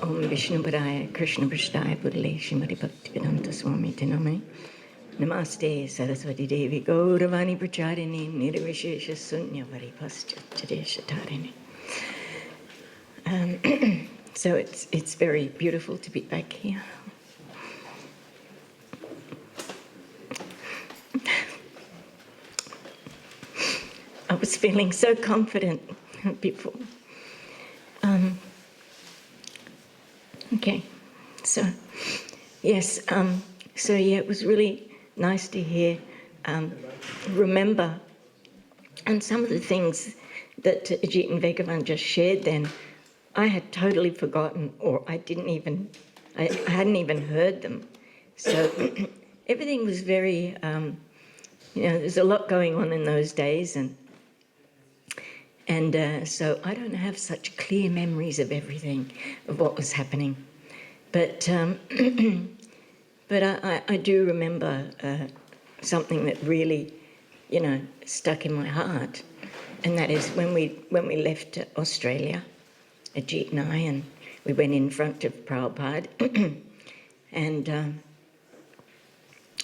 Om Vishnu Padaya Krishna Prasthaya Pudale Shrimati Bhaktivedanta Swami Tiname Namaste Saraswati Devi Gauravani Pracharini Nirvishesha Sunya Varipascha Chadesha Tarini. So it's very beautiful to be back here. I was feeling so confident before. Okay, so yes, so yeah, it was really nice to hear, remember, and some of the things that Ajit and Bhagavan just shared then, I had totally forgotten, or I hadn't even heard them. So everything was very, there's a lot going on in those days, and so I don't have such clear memories of everything, of what was happening. But but I do remember something that really, stuck in my heart, and that is when we left Australia, Ajit and I, and we went in front of Prabhupada, and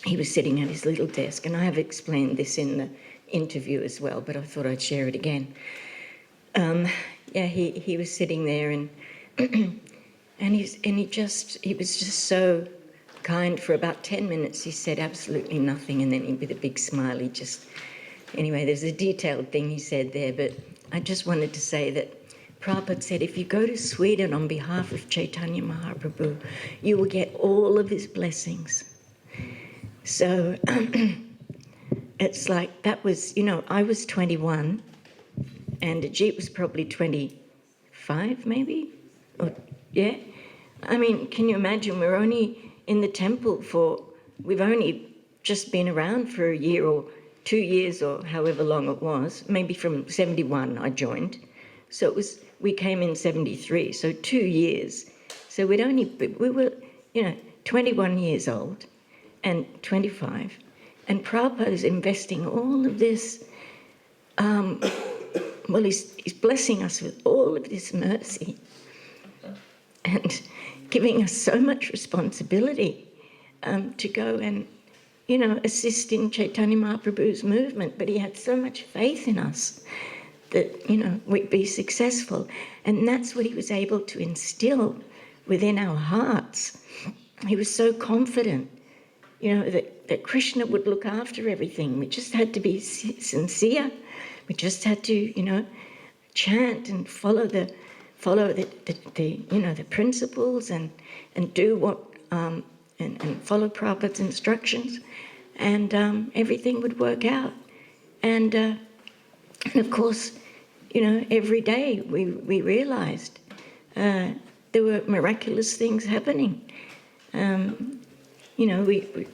he was sitting at his little desk, and I have explained this in the interview as well, but I thought I'd share it again. He was sitting there, and he was just so kind for about 10 minutes. He said absolutely nothing, and then with a big smile, anyway, there's a detailed thing he said there, but I just wanted to say that Prabhupada said, if you go to Sweden on behalf of Chaitanya Mahaprabhu, you will get all of his blessings. So it's like, that was, I was 21, and Ajit was probably 25, maybe? Yeah? I mean, can you imagine, we're only in the temple we've only just been around for a year or 2 years or however long it was, maybe from 71 I joined. So we came in 73, so 2 years. So we were, 21 years old and 25. And Prabhupada is investing all of this, he's blessing us with all of this mercy and giving us so much responsibility to go and, assist in Chaitanya Mahaprabhu's movement. But he had so much faith in us that, we'd be successful. And that's what he was able to instill within our hearts. He was so confident, that Krishna would look after everything. We just had to be sincere. We just had to, chant and follow the principles and do what and follow Prabhupada's instructions, and everything would work out. And of course, every day we realized there were miraculous things happening. We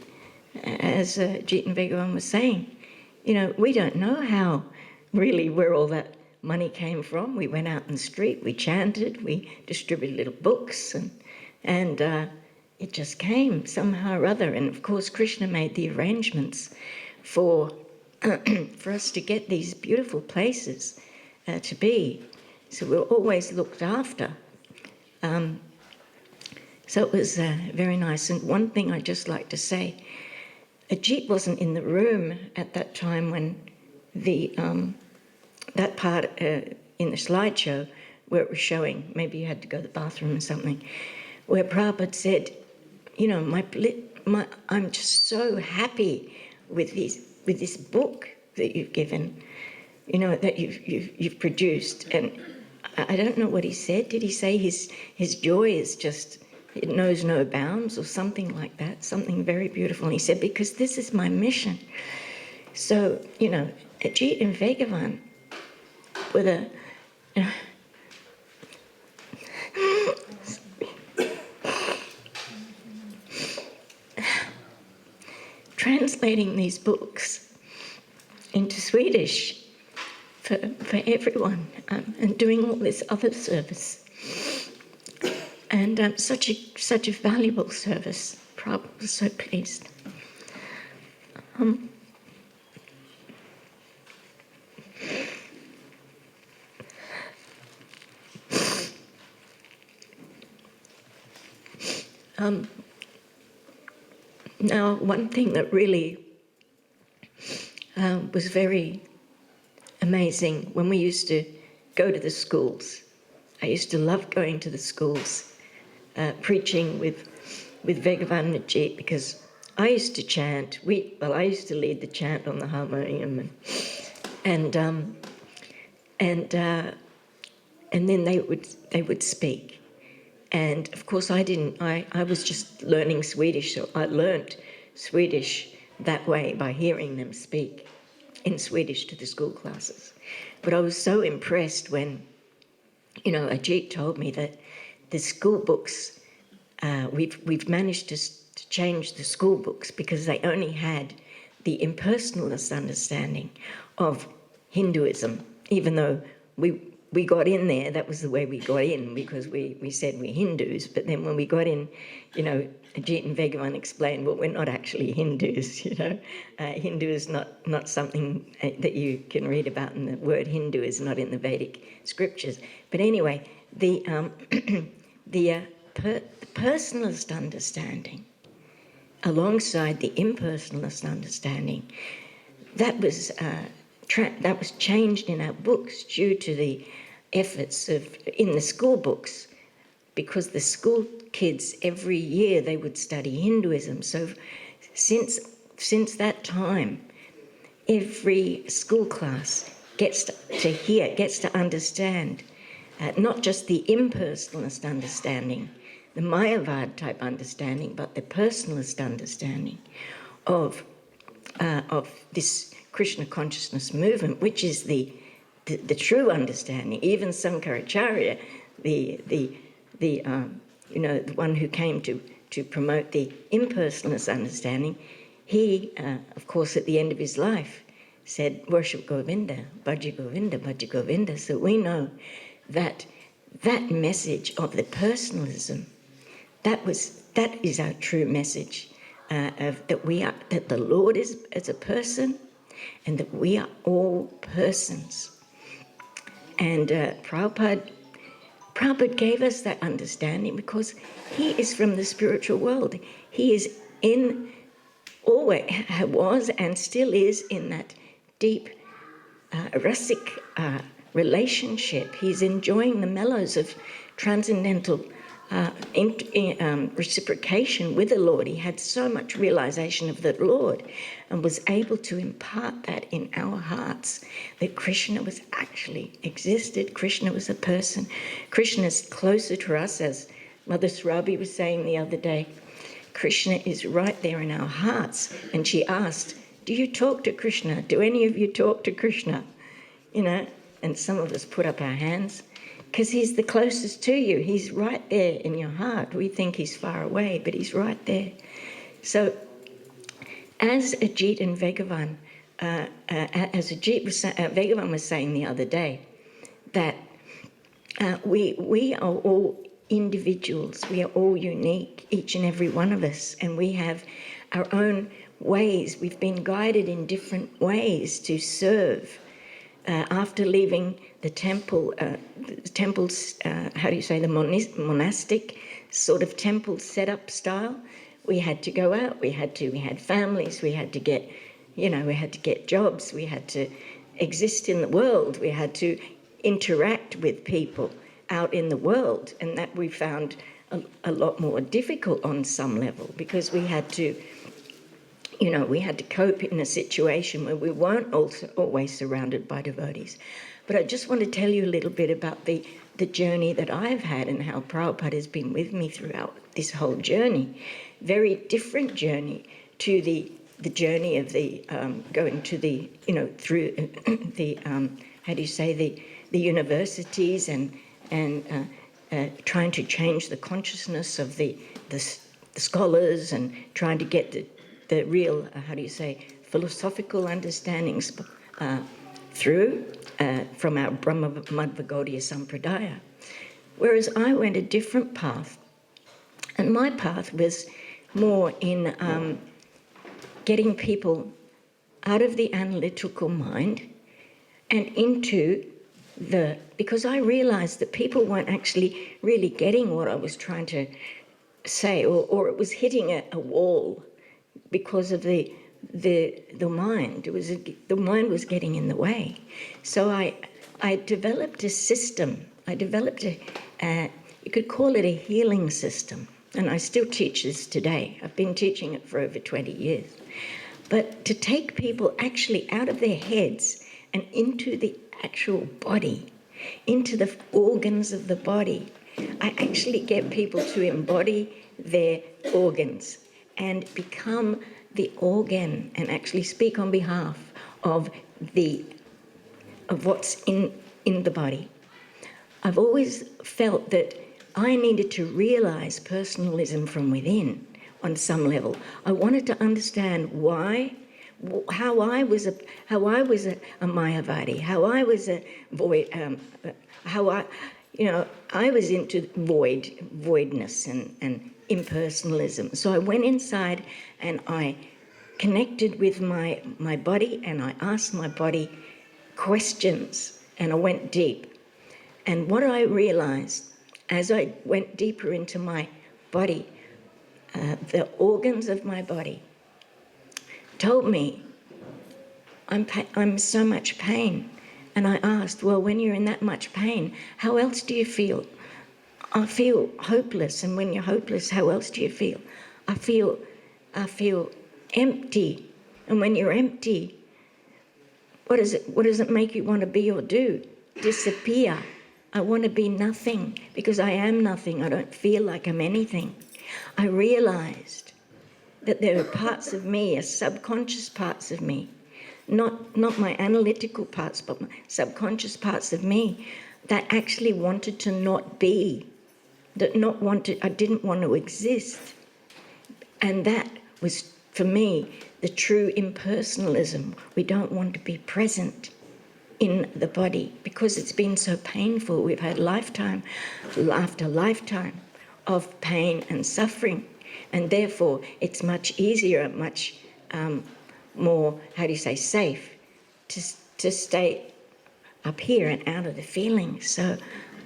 as Jit and Bhagavan was saying, we don't know where all that money came from. We went out in the street, we chanted, we distributed little books, and it just came somehow or other. And of course, Krishna made the arrangements for us to get these beautiful places to be. So we were always looked after. So it was very nice. And one thing I'd just like to say, Ajit wasn't in the room at that time when that part in the slideshow where it was showing, maybe you had to go to the bathroom or something, where Prabhupada said, I'm just so happy with this book that you've given, that you've produced. And I don't know what he said. Did he say his joy is just, it knows no bounds or something like that, something very beautiful? And he said, because this is my mission. So, Ajit and Bhagavan with a translating these books into Swedish for everyone, and doing all this other service, and such a valuable service. Prabhupada was so pleased. Now, one thing that really was very amazing when we used to go to the schools. I used to love going to the schools, preaching with Bhagavan Ajit, because I used to chant. I used to lead the chant on the harmonium, and then they would speak. And of course, I was just learning Swedish, so I learnt Swedish that way by hearing them speak in Swedish to the school classes. But I was so impressed when, Ajit told me that the school books, we've managed to change the school books because they only had the impersonalist understanding of Hinduism, even though we got in there, that was the way we got in, because we said we're Hindus. But then when we got in, Ajit and Bhagavan explained, well, we're not actually Hindus, Hindu is not something that you can read about, and the word Hindu is not in the Vedic scriptures. But anyway, the personalist understanding alongside the impersonalist understanding, that was changed in our books due to the efforts in the school books, because the school kids every year they would study Hinduism. So since that time, every school class gets to understand not just the impersonalist understanding, the Mayavad type understanding, but the personalist understanding of this Krishna consciousness movement, which is the true understanding. Even Sankaracharya, the one who came to promote the impersonalist understanding, he, of course, at the end of his life, said, "Worship Govinda, bhaja Govinda, bhaja Govinda." So we know that message of the personalism, that is our true message, that the Lord is as a person, and that we are all persons. And Prabhupada gave us that understanding because he is from the spiritual world. He is always was and still is in that deep rasic relationship. He's enjoying the mellows of transcendental reciprocation with the Lord. He had so much realization of the Lord and was able to impart that in our hearts, that Krishna was actually existed. Krishna was a person. Krishna is closer to us, as Mother Srabi was saying the other day. Krishna is right there in our hearts. And she asked, "Do you talk to Krishna? Do any of you talk to Krishna?" And some of us put up our hands, because he's the closest to you. He's right there in your heart. We think he's far away, but he's right there. So as Ajit and Bhagavan, Bhagavan was saying the other day, that we are all individuals. We are all unique, each and every one of us, and we have our own ways. We've been guided in different ways to serve. After leaving the temple, monastic sort of temple setup style, we had to go out. We had families. We had to get jobs. We had to exist in the world. We had to interact with people out in the world, and that we found a lot more difficult on some level, because we had to cope in a situation where we weren't also always surrounded by devotees. But I just want to tell you a little bit about the journey that I've had and how Prabhupada has been with me throughout this whole journey. Very different journey to the journey of the going to the, through the, the universities and trying to change the consciousness of the scholars, and trying to get the real, philosophical understandings through from our Brahma Madhva Gaudiya Sampradaya. Whereas I went a different path, and my path was more in getting people out of the analytical mind and into because I realized that people weren't actually really getting what I was trying to say, or it was hitting a wall because of the mind. It was the mind was getting in the way. So I developed a system. I developed you could call it a healing system, and I still teach this today. I've been teaching it for over 20 years. But to take people actually out of their heads and into the actual body, into the organs of the body. I actually get people to embody their organs and become the organ and actually speak on behalf of what's in the body. I've always felt that I needed to realize personalism from within on some level. I wanted to understand how I was a Mayavadi, how I was a void, I was into voidness and impersonalism. So I went inside and I connected with my body, and I asked my body questions, and I went deep. And what I realized as I went deeper into my body, the organs of my body told me, I'm so much pain. And I asked, well, when you're in that much pain, how else do you feel? I feel hopeless. And when you're hopeless, how else do you feel? I feel empty. And when you're empty, what does it make you want to be or do? Disappear. I want to be nothing because I am nothing. I don't feel like I'm anything. I realized that there are parts of me, subconscious parts of me, not my analytical parts, but my subconscious parts of me that actually wanted to not be, I didn't want to exist. And that was, for me, the true impersonalism. We don't want to be present in the body because it's been so painful. We've had lifetime after lifetime of pain and suffering, and therefore it's much easier, much more, safe to stay up here and out of the feelings. So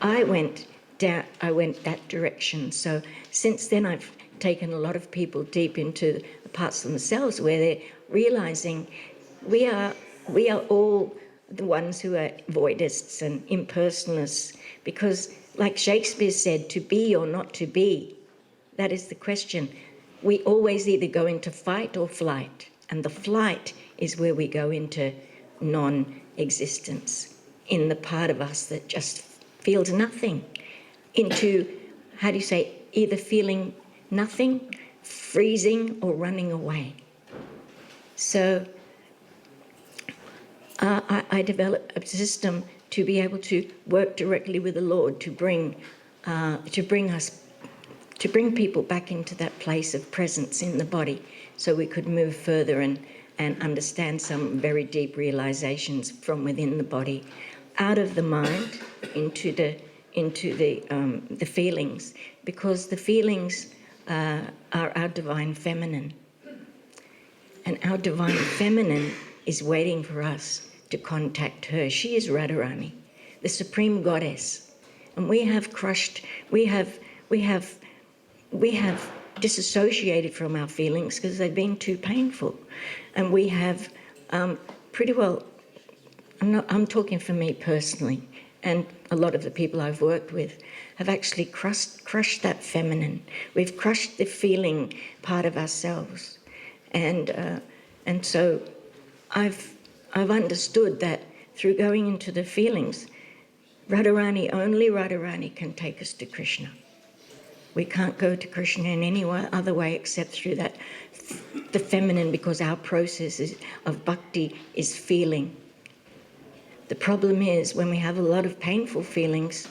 I went that direction. So since then I've taken a lot of people deep into the parts of themselves where they're realizing we are all the ones who are voidists and impersonalists, because like Shakespeare said, to be or not to be, that is the question. We always either go into fight or flight, and the flight is where we go into non-existence, in the part of us that just feels nothing, into, either feeling nothing, freezing, or running away. So I developed a system to be able to work directly with the Lord to bring people back into that place of presence in the body, so we could move further and understand some very deep realizations from within the body, out of the mind into the feelings, because the feelings are our divine feminine, and our divine feminine is waiting for us to contact her. She is Radharani, the supreme goddess, and we have disassociated from our feelings because they've been too painful, and we have pretty well. I'm talking for me personally, and a lot of the people I've worked with have actually crushed that feminine. We've crushed the feeling part of ourselves, and so I've understood that through going into the feelings, only Radharani can take us to Krishna. We can't go to Krishna in any other way except through the feminine, because our process of bhakti is feeling. The problem is when we have a lot of painful feelings,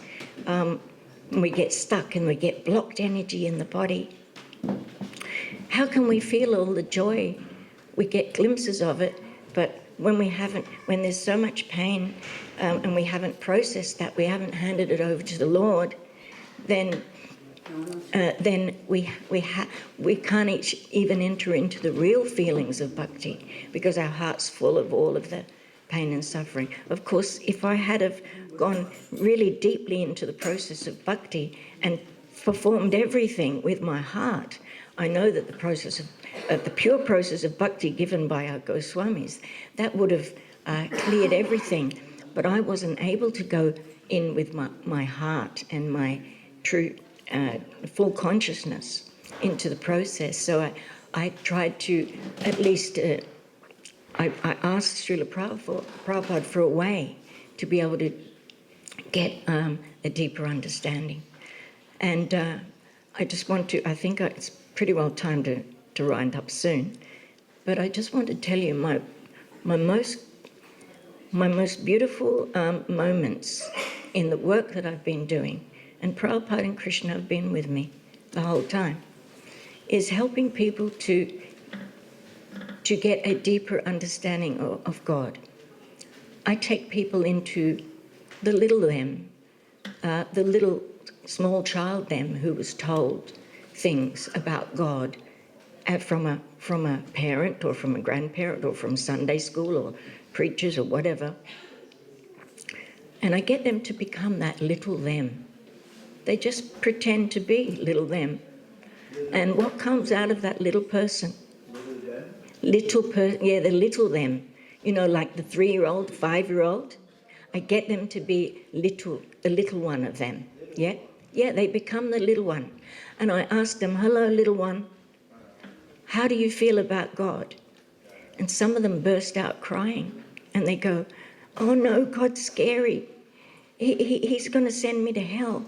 we get stuck and we get blocked energy in the body. How can we feel all the joy? We get glimpses of it, but when there's so much pain and we haven't processed that, we haven't handed it over to the Lord, then we can't even enter into the real feelings of bhakti, because our heart's full of all of the pain and suffering. Of course, if I had have gone really deeply into the process of bhakti and performed everything with my heart. I know that the pure process of bhakti given by our Goswamis, that would have cleared everything. But I wasn't able to go in with my heart and my true full consciousness into the process. So I tried to at least, I asked Srila Prabhupada for a way to be able to get a deeper understanding. And I just want to, I think it's pretty well time to wind up soon, but I just want to tell you my most beautiful moments in the work that I've been doing, and Prabhupada and Krishna have been with me the whole time, is helping people to get a deeper understanding of God. I take people into the little them, the little small child them who was told things about God from a parent or from a grandparent or from Sunday school or preachers or whatever. And I get them to become that little them. They just pretend to be little them. And what comes out of that little person? Yeah, the little them. You know, like the 3-year-old, 5-year-old. I get them to be the little one of them. Yeah? Yeah, they become the little one. And I ask them, hello, little one, how do you feel about God? And some of them burst out crying. And they go, oh no, God's scary. He's going to send me to hell.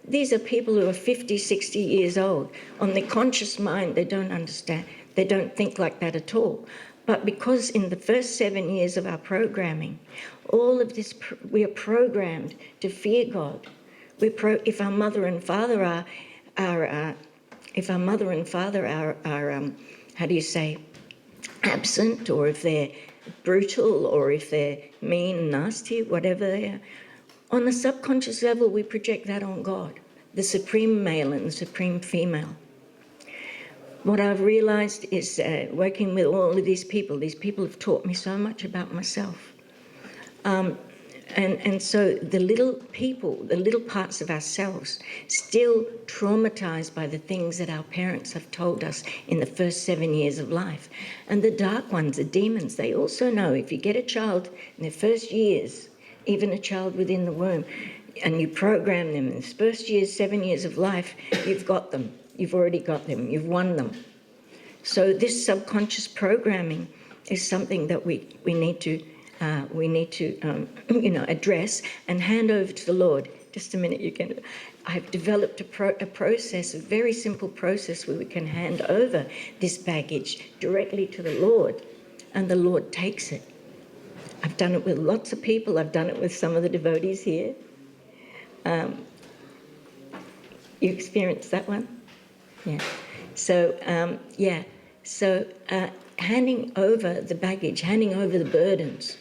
These are people who are 50, 60 years old. On their conscious mind, they don't understand. They don't think like that at all. But because in the first 7 years of our programming, all of this, we are programmed to fear God. If our mother and father are how do you say, absent, or if they're brutal, or if they're mean, nasty, whatever they are, on the subconscious level, we project that on God, the supreme male and the supreme female. What I've realized is working with all of these people have taught me so much about myself. And so the little people, the little parts of ourselves, still traumatized by the things that our parents have told us in the first 7 years of life. And the dark ones, the demons, they also know if you get a child in their first years, even a child within the womb, and you program them in the first years, 7 years of life, you've got them. You've already got them. You've won them. So this subconscious programming is something that we need to address and hand over to the Lord. Just a minute, I've developed a process, a very simple process where we can hand over this baggage directly to the Lord, and the Lord takes it. I've done it with lots of people. I've done it with some of the devotees here. You experienced that one? Yeah. So, handing over the baggage, handing over the burdens,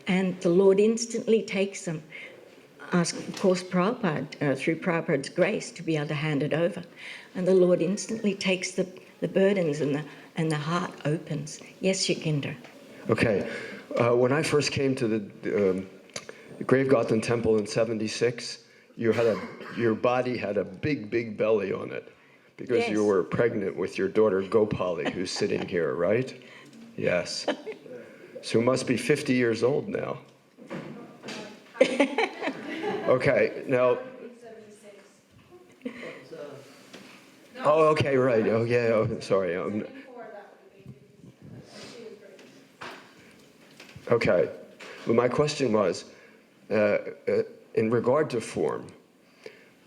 and the Lord instantly takes them. Ask, of course, Prabhupada, through Prabhupada's grace, to be able to hand it over. And the Lord instantly takes the burdens, and the heart opens. Yes, Yogendra. Okay. When I first came to the Gravegarden Temple in '76, your body had a big belly on it because yes. You were pregnant with your daughter Gopali, who's sitting here, right? Yes. So you must be 50 years old now. Okay, now. Oh, okay, right. Oh, yeah. Oh, sorry. Okay. Well, my question was, in regard to form,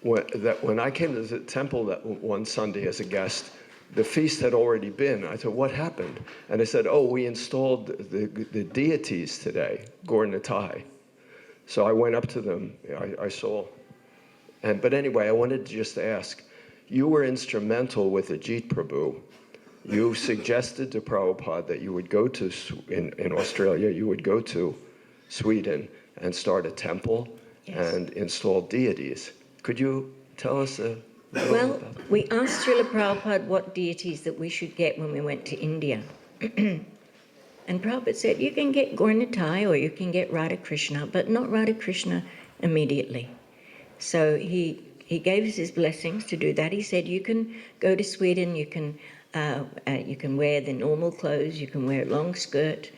when I came to the temple that one Sunday as a guest, the feast had already been. I thought, what happened? And they said, oh, we installed the deities today, Gaur-Nitai. So I went up to them. I saw. But anyway, I wanted to just ask, you were instrumental with Ajit Prabhu. You suggested to Prabhupada that you would go to, in Australia, you would go to Sweden and start a temple. Yes. And install deities. Could you tell us Well, we asked Srila Prabhupada what deities that we should get when we went to India. And Prabhupada said, you can get Gaur-Nitai or you can get Radha Krishna, but not Radha Krishna immediately. So he he gave us his blessings to do that. He said, you can go to Sweden, you can wear the normal clothes, you can wear a long skirt,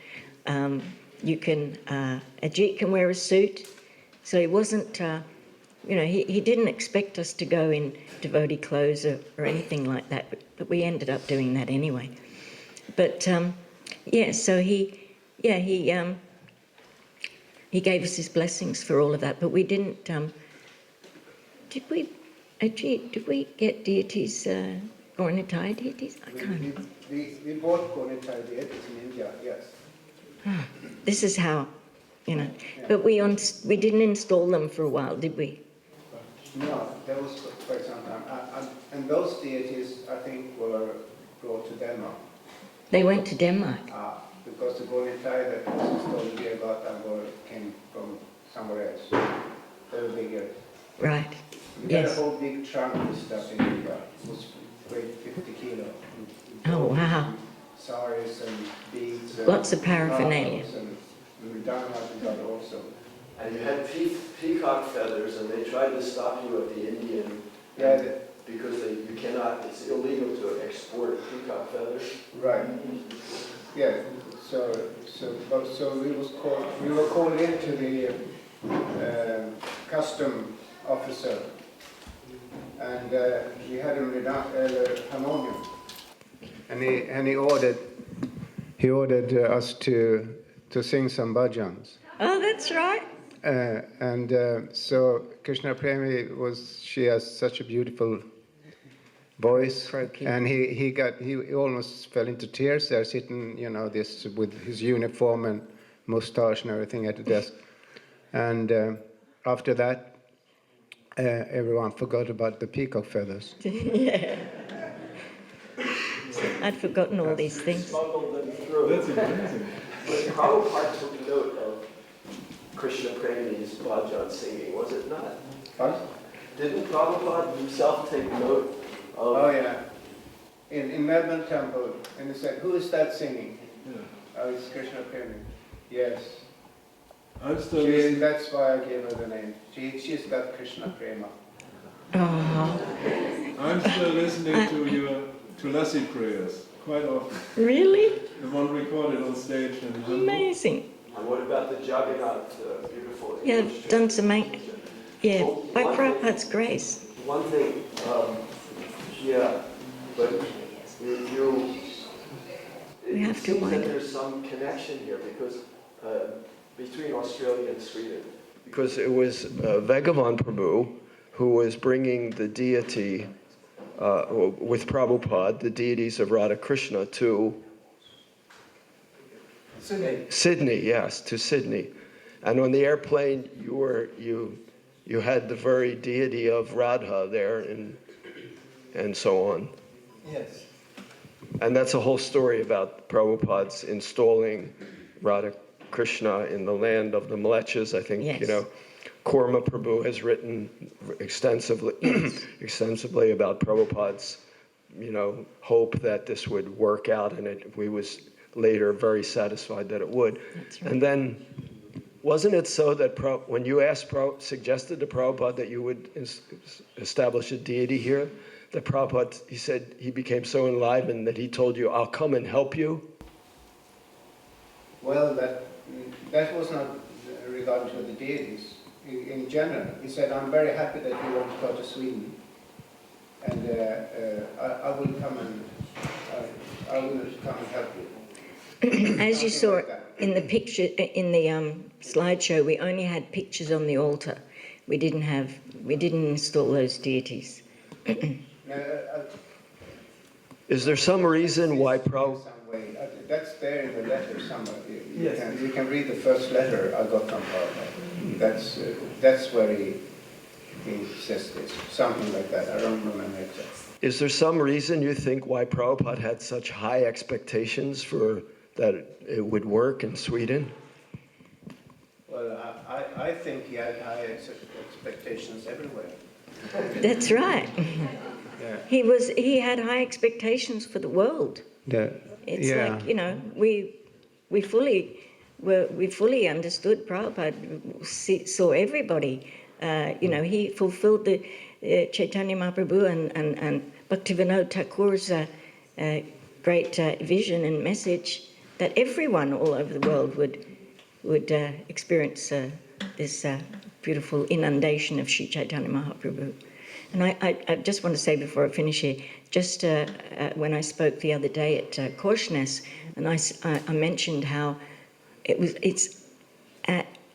a Ajit can wear a suit. So he wasn't, he didn't expect us to go in devotee clothes or anything like that, but we ended up doing that anyway. But so he gave us his blessings for all of that, but we didn't. Did we get deities, Gornitai deities? I can't remember. We bought Gornitai deities in India, yes. This is how, But we didn't install them for a while, did we? No, there was quite some time. And those deities, I think, were brought to Denmark. They went to Denmark. Because the Gornitai that was installed in Birgata came from somewhere else. They were bigger. Right. We had a whole big trunk of stuff in India. It was weighed 50 kilos. Oh, wow. Saris and beads. And lots of paraphernalia. And dynamite we got also. And you had peacock feathers, and they tried to stop you at the Indian. Because you cannot, it's illegal to export peacock feathers. Right. Yeah. So we were called into the custom officer, and we had him harmonium, and he ordered us to sing some bhajans. Oh, that's right. So Krishna Premi she has such a beautiful voice, and he almost fell into tears there, sitting, this with his uniform and mustache and everything at the desk. And after that, everyone forgot about the peacock feathers. Yeah. I'd forgotten all these things. Smuggled them through. That's amazing. But Prabhupada took note of Krishna Premi's bhajan singing, was it not? What? Didn't Prabhupada himself take note of... Oh, yeah. In Melbourne Temple, and he said, who is that singing? Yeah. Oh, it's Krishna Premi. Yes. I'm still listening. That's why I gave her the name. She's got Krishna Prema. Oh, I'm still listening to your Tulasi prayers quite often. really? The one recorded on stage in Hamburg. Amazing. And what about the Jagannath, beautiful Yeah, English I've done some, by Well, Prabhupada's grace. One thing, but you We have to seems wind that up. there's some connection here because between Australia and Sweden. Because it was Bhagavan Prabhu who was bringing the deity with Prabhupada, the deities of Radha Krishna to Sydney, yes, to Sydney. And on the airplane, you had the very deity of Radha there and so on. Yes. And that's a whole story about Prabhupada's installing Radha Krishna in the land of the Mlechas. I think, Yes. Korma Prabhu has written extensively about Prabhupada's, hope that this would work out, and we was later very satisfied that it would. That's right. And then, wasn't it so that when you suggested to Prabhupada that you would establish a deity here, that Prabhupada, he said he became so enlivened that he told you, I'll come and help you? Well, that was not regarding to the deities. In general, he said, I'm very happy that you want to go to Sweden, and I will come and help you. As you saw in the picture, in the slideshow, we only had pictures on the altar. We didn't install those deities. Is there some reason why That's there in the letter somewhere. You can read the first letter I got from Prabhupada. That's where he says this, something like that. I don't remember exactly. Is there some reason you think why Prabhupada had such high expectations for that it would work in Sweden? Well, I think he had high expectations everywhere. That's right. Yeah. He had high expectations for the world. It's like, we fully understood Prabhupada, saw everybody. He fulfilled Chaitanya Mahaprabhu and Bhaktivinoda Thakur's great vision and message that everyone all over the world would experience this beautiful inundation of Sri Chaitanya Mahaprabhu. And I just want to say before I finish here, just when I spoke the other day at Korsnäs, and I mentioned how it's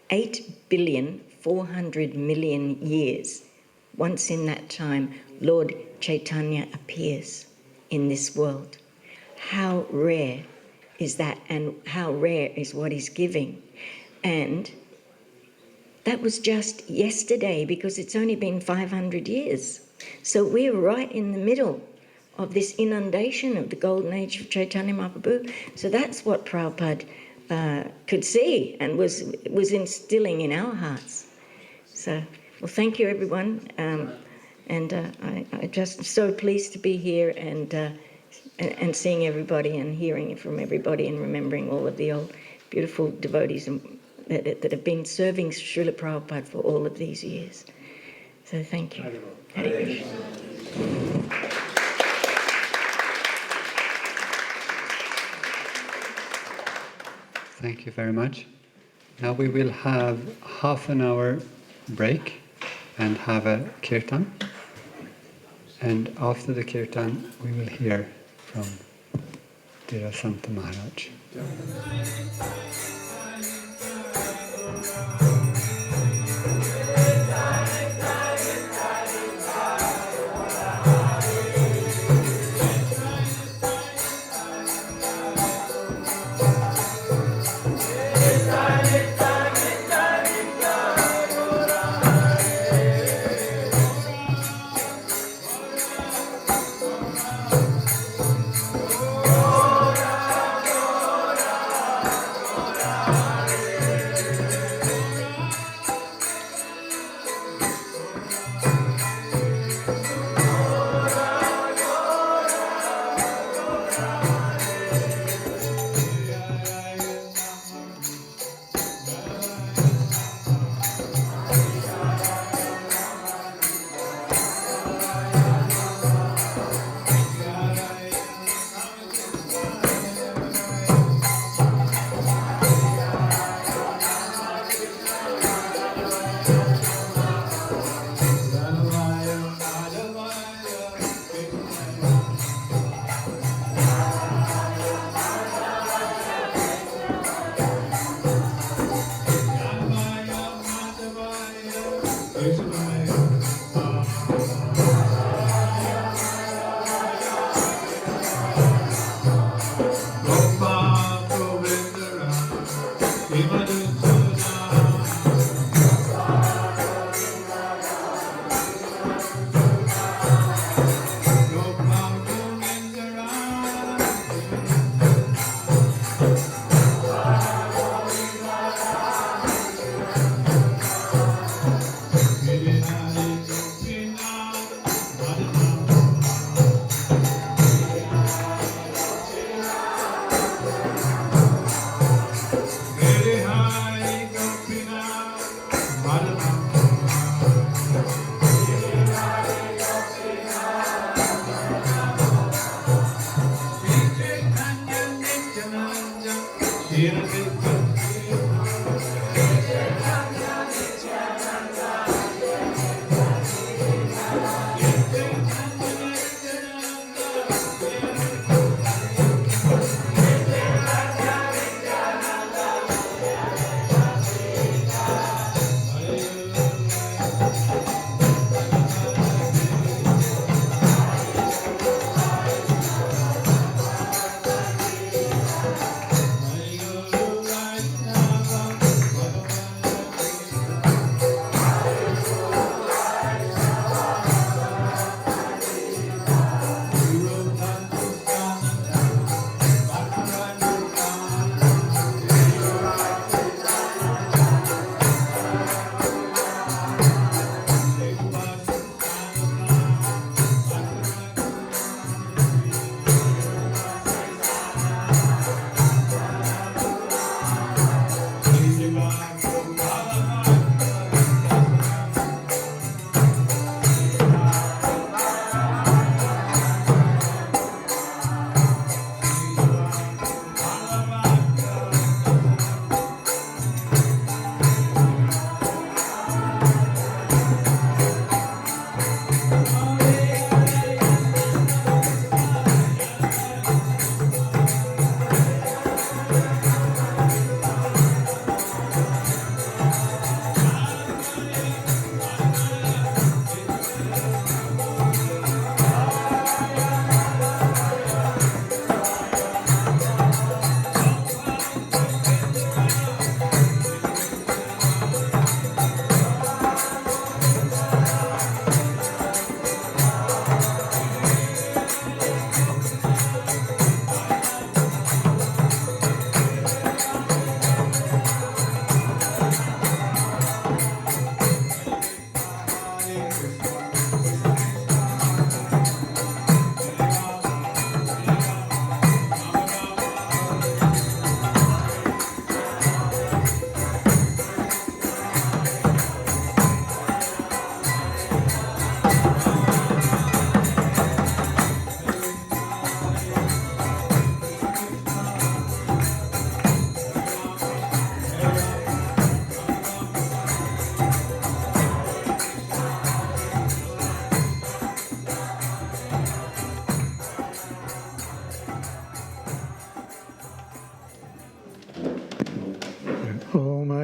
8,400,000,000 years. Once in that time, Lord Chaitanya appears in this world. How rare is that, and how rare is what he's giving? And that was just yesterday, because it's only been 500 years. So we're right in the middle of this inundation of the golden age of Chaitanya Mahaprabhu. So that's what Prabhupada could see and was instilling in our hearts. So, well, thank you, everyone. And I'm just so pleased to be here and seeing everybody and hearing from everybody and remembering all of the old beautiful devotees that have been serving Srila Prabhupada for all of these years. So thank you. Hare Krishna. Thank you very much. Now we will have half an hour break and have a Kirtan. And after the Kirtan, we will hear from Dira Santa Maharaj.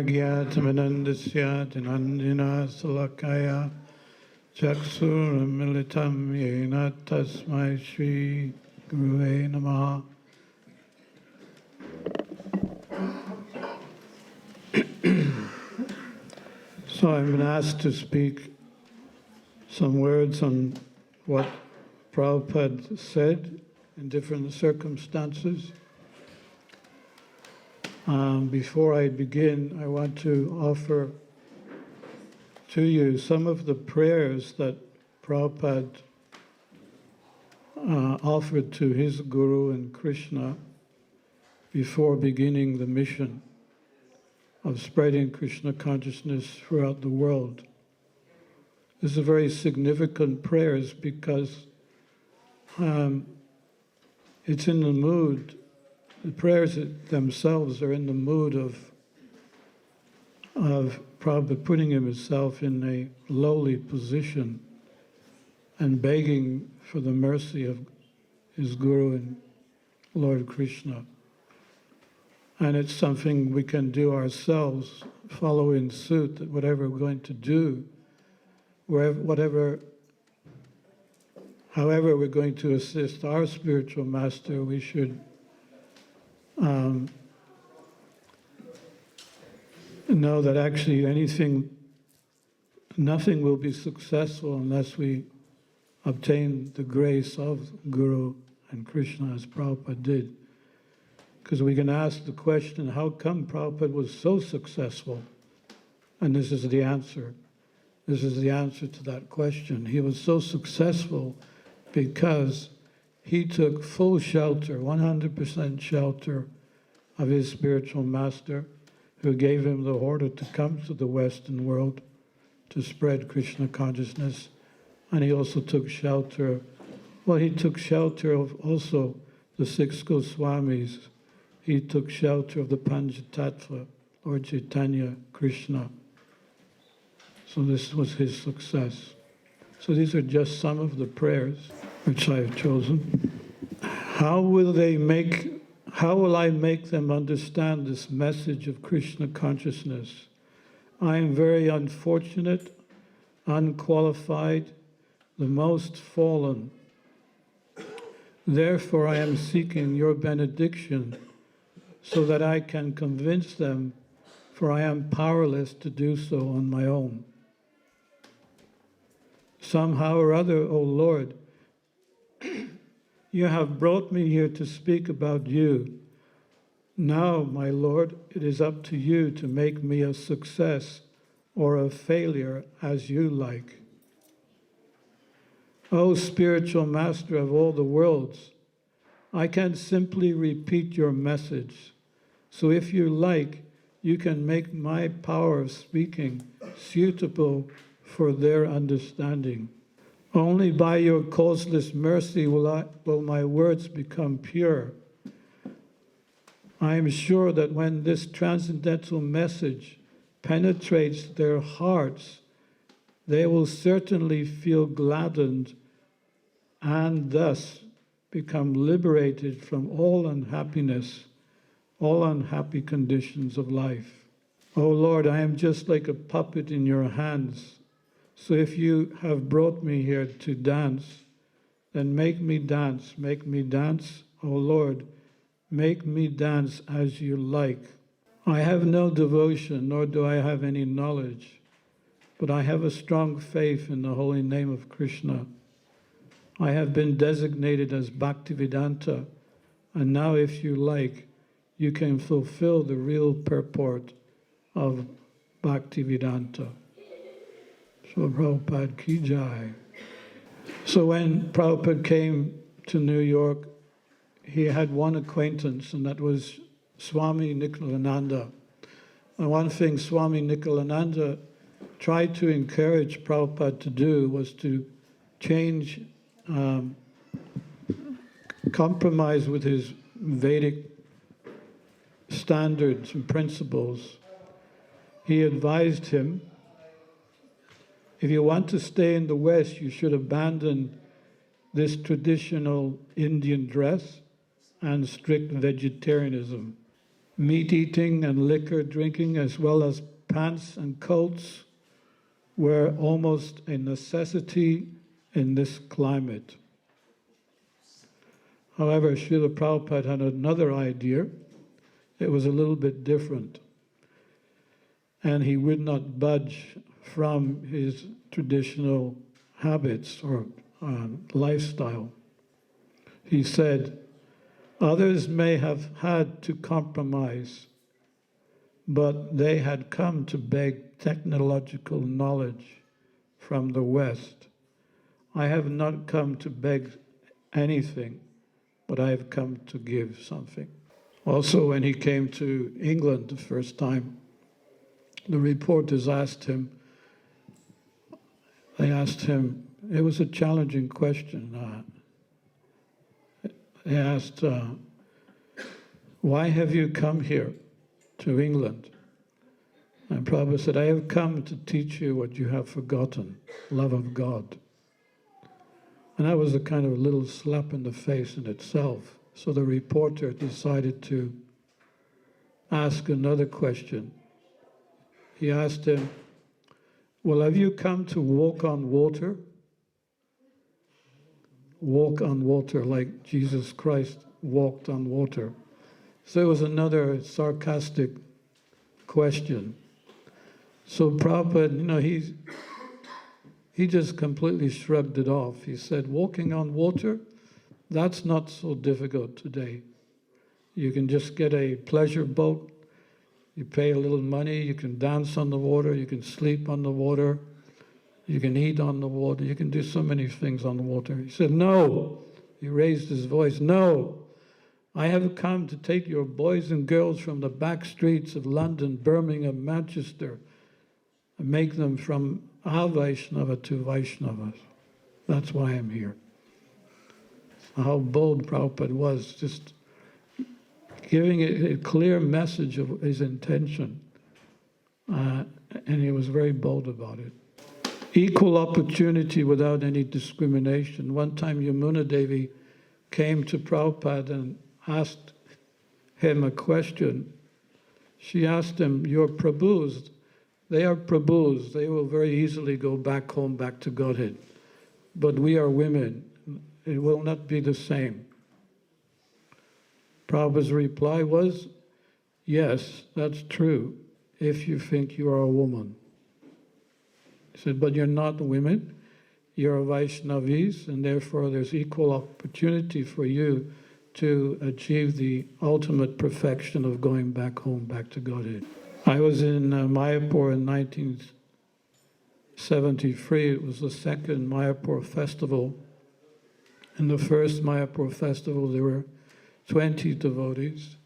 Agya-tamanandasya janandina salakaya Chaksuramilitam yena tasmai Shri Guruve Namaha. So I've been asked to speak some words on what Prabhupada said in different circumstances. Before I begin, I want to offer to you some of the prayers that Prabhupada offered to his Guru and Krishna before beginning the mission of spreading Krishna consciousness throughout the world. These are very significant prayers because it's in the mood, the prayers themselves are in the mood of Prabhupada putting himself in a lowly position and begging for the mercy of his Guru and Lord Krishna. And it's something we can do ourselves, follow in suit, that whatever we're going to do, however we're going to assist our spiritual master, we should know that actually nothing will be successful unless we obtain the grace of Guru and Krishna, as Prabhupada did. Because we can ask the question, how come Prabhupada was so successful? And this is the answer. This is the answer to that question. He was so successful because he took full shelter, 100% shelter of his spiritual master, who gave him the order to come to the Western world to spread Krishna consciousness. And he also took shelter, he took shelter of also the 6 Goswamis. He took shelter of the Panchatattva, Lord Chaitanya, Krishna. So this was his success. So these are just some of the prayers which I've chosen. How will I make them understand this message of Krishna consciousness? I am very unfortunate, unqualified, the most fallen. Therefore I am seeking your benediction so that I can convince them, for I am powerless to do so on my own. Somehow or other, O Lord, you have brought me here to speak about you. Now, my Lord, it is up to you to make me a success or a failure as you like. O spiritual master of all the worlds, I can simply repeat your message. So if you like, you can make my power of speaking suitable for their understanding. Only by your causeless mercy will my words become pure. I am sure that when this transcendental message penetrates their hearts, they will certainly feel gladdened and thus become liberated from all unhappiness, all unhappy conditions of life. O Lord, I am just like a puppet in your hands. So if you have brought me here to dance, then make me dance, O Lord, make me dance as you like. I have no devotion, nor do I have any knowledge, but I have a strong faith in the holy name of Krishna. I have been designated as Bhaktivedanta, and now if you like, you can fulfill the real purport of Bhaktivedanta. So Prabhupada ki jai. So when Prabhupada came to New York, he had one acquaintance, and that was Swami Nikhilananda. And one thing Swami Nikhilananda tried to encourage Prabhupada to do was to change, compromise with his Vedic standards and principles. He advised him, if you want to stay in the West, you should abandon this traditional Indian dress and strict vegetarianism. meat eating and liquor drinking, as well as pants and coats, were almost a necessity in this climate. However, Srila Prabhupada had another idea. It was a little bit different. And he would not budge from his traditional habits or lifestyle. He said, others may have had to compromise, but they had come to beg technological knowledge from the West. I have not come to beg anything, but I have come to give something. Also, when he came to England the first time, the reporters asked him, it was a challenging question. They asked, why have you come here to England? And Prabhupada said, I have come to teach you what you have forgotten, love of God. And that was a kind of little slap in the face in itself. So the reporter decided to ask another question. He asked him, well, have you come to walk on water? Walk on water like Jesus Christ walked on water. So it was another sarcastic question. So Prabhupada, he just completely shrugged it off. He said, walking on water, that's not so difficult today. You can just get a pleasure boat, you pay a little money, you can dance on the water, you can sleep on the water, you can eat on the water, you can do so many things on the water. He said, no. He raised his voice, no. I have come to take your boys and girls from the back streets of London, Birmingham, Manchester, and make them from Vaishnava to Vaishnavas. That's why I'm here. How bold Prabhupada was, just giving a clear message of his intention. And he was very bold about it. Equal opportunity without any discrimination. One time Yamuna Devi came to Prabhupada and asked him a question. She asked him, your Prabhus, they are Prabhus, they will very easily go back home, back to Godhead. But we are women, it will not be the same. Prabhupada's reply was, yes, that's true, if you think you are a woman. He said, but you're not women, you're Vaishnavis, and therefore there's equal opportunity for you to achieve the ultimate perfection of going back home, back to Godhead. I was in Mayapur in 1973. It was the second Mayapur festival. In the first Mayapur festival, there were 20 devotees.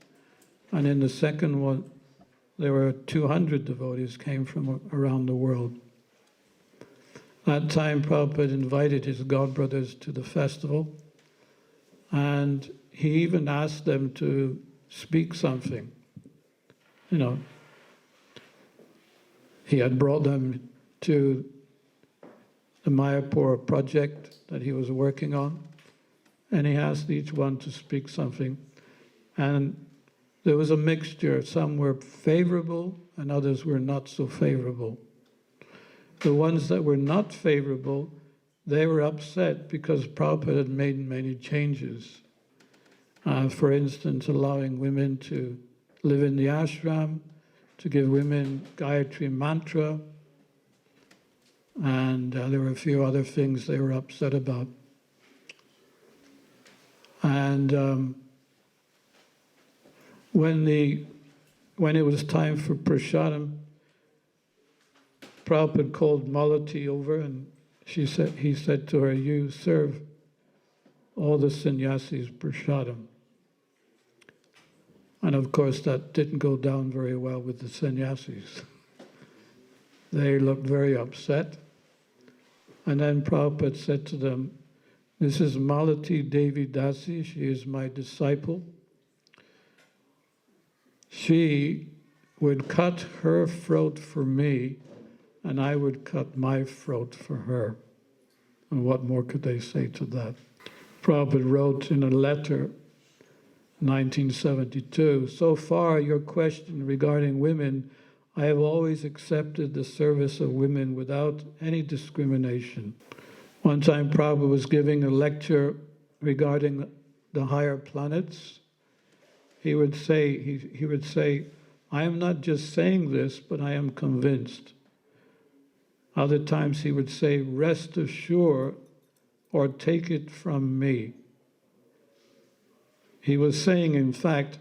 And in the second one, there were 200 devotees came from around the world. That time, Prabhupada invited his godbrothers to the festival. And he even asked them to speak something. He had brought them to the Mayapur project that he was working on, and he asked each one to speak something. And there was a mixture. Some were favorable, and others were not so favorable. The ones that were not favorable, they were upset because Prabhupada had made many changes. For instance, allowing women to live in the ashram, to give women Gayatri mantra, and there were a few other things they were upset about. And when it was time for prasadam, Prabhupada called Malati over, and he said to her, you serve all the sannyasis prasadam. And of course that didn't go down very well with the sannyasis. They looked very upset. And then Prabhupada said to them, this is Malati Devi Dasi, she is my disciple. She would cut her throat for me, and I would cut my throat for her. And what more could they say to that? Prabhupada wrote in a letter 1972. So far, your question regarding women, I have always accepted the service of women without any discrimination. One time Prabhupada was giving a lecture regarding the higher planets. He would say, I am not just saying this, but I am convinced. Other times he would say, rest assured, or take it from me. He was saying, in fact,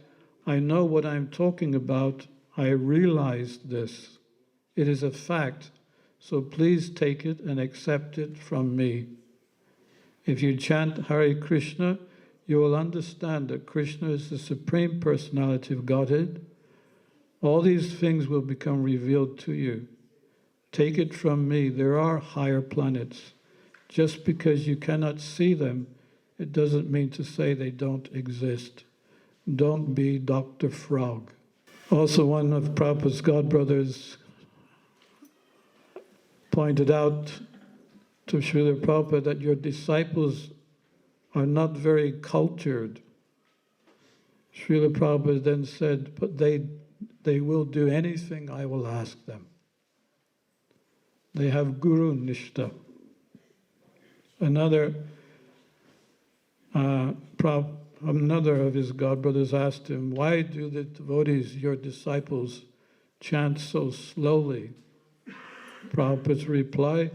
I know what I'm talking about. I realized this. It is a fact, so please take it and accept it from me. If you chant Hare Krishna, you will understand that Krishna is the Supreme Personality of Godhead. All these things will become revealed to you. Take it from me, there are higher planets. Just because you cannot see them, it doesn't mean to say they don't exist. Don't be Dr. Frog. Also, one of Prabhupada's godbrothers pointed out to Srila Prabhupada that your disciples are not very cultured. Srila Prabhupada then said, but they will do anything I will ask them. They have Guru Nishta. Another of his godbrothers asked him, why do the devotees, your disciples, chant so slowly? Prabhupada's reply,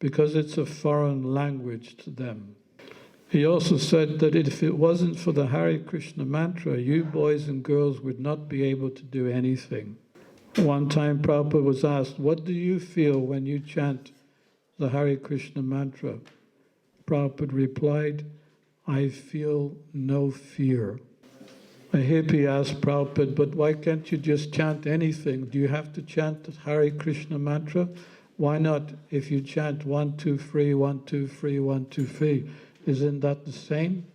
because it's a foreign language to them. He also said that if it wasn't for the Hare Krishna mantra, you boys and girls would not be able to do anything. One time Prabhupada was asked, what do you feel when you chant the Hare Krishna mantra? Prabhupada replied, I feel no fear. A hippie asked Prabhupada, but why can't you just chant anything? Do you have to chant the Hare Krishna mantra? Why not? If you chant 1, 2, 3, 1, 2, 3, 1, 2, 3, isn't that the same?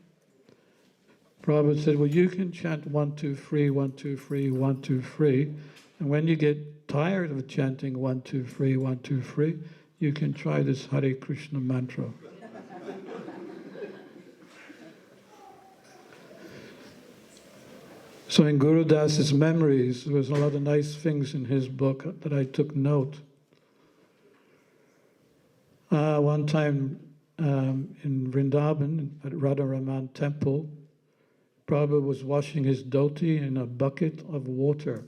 Prabhupada said, well, you can chant 1, 2, 3, 1, 2, 3, 1, 2, 3, and when you get tired of chanting 1, 2, 3, 1, 2, 3, you can try this Hare Krishna mantra. So in Guru Das's memories, there was a lot of nice things in his book that I took note. One time in Vrindavan, at Radharaman temple, Prabhupada was washing his dhoti in a bucket of water.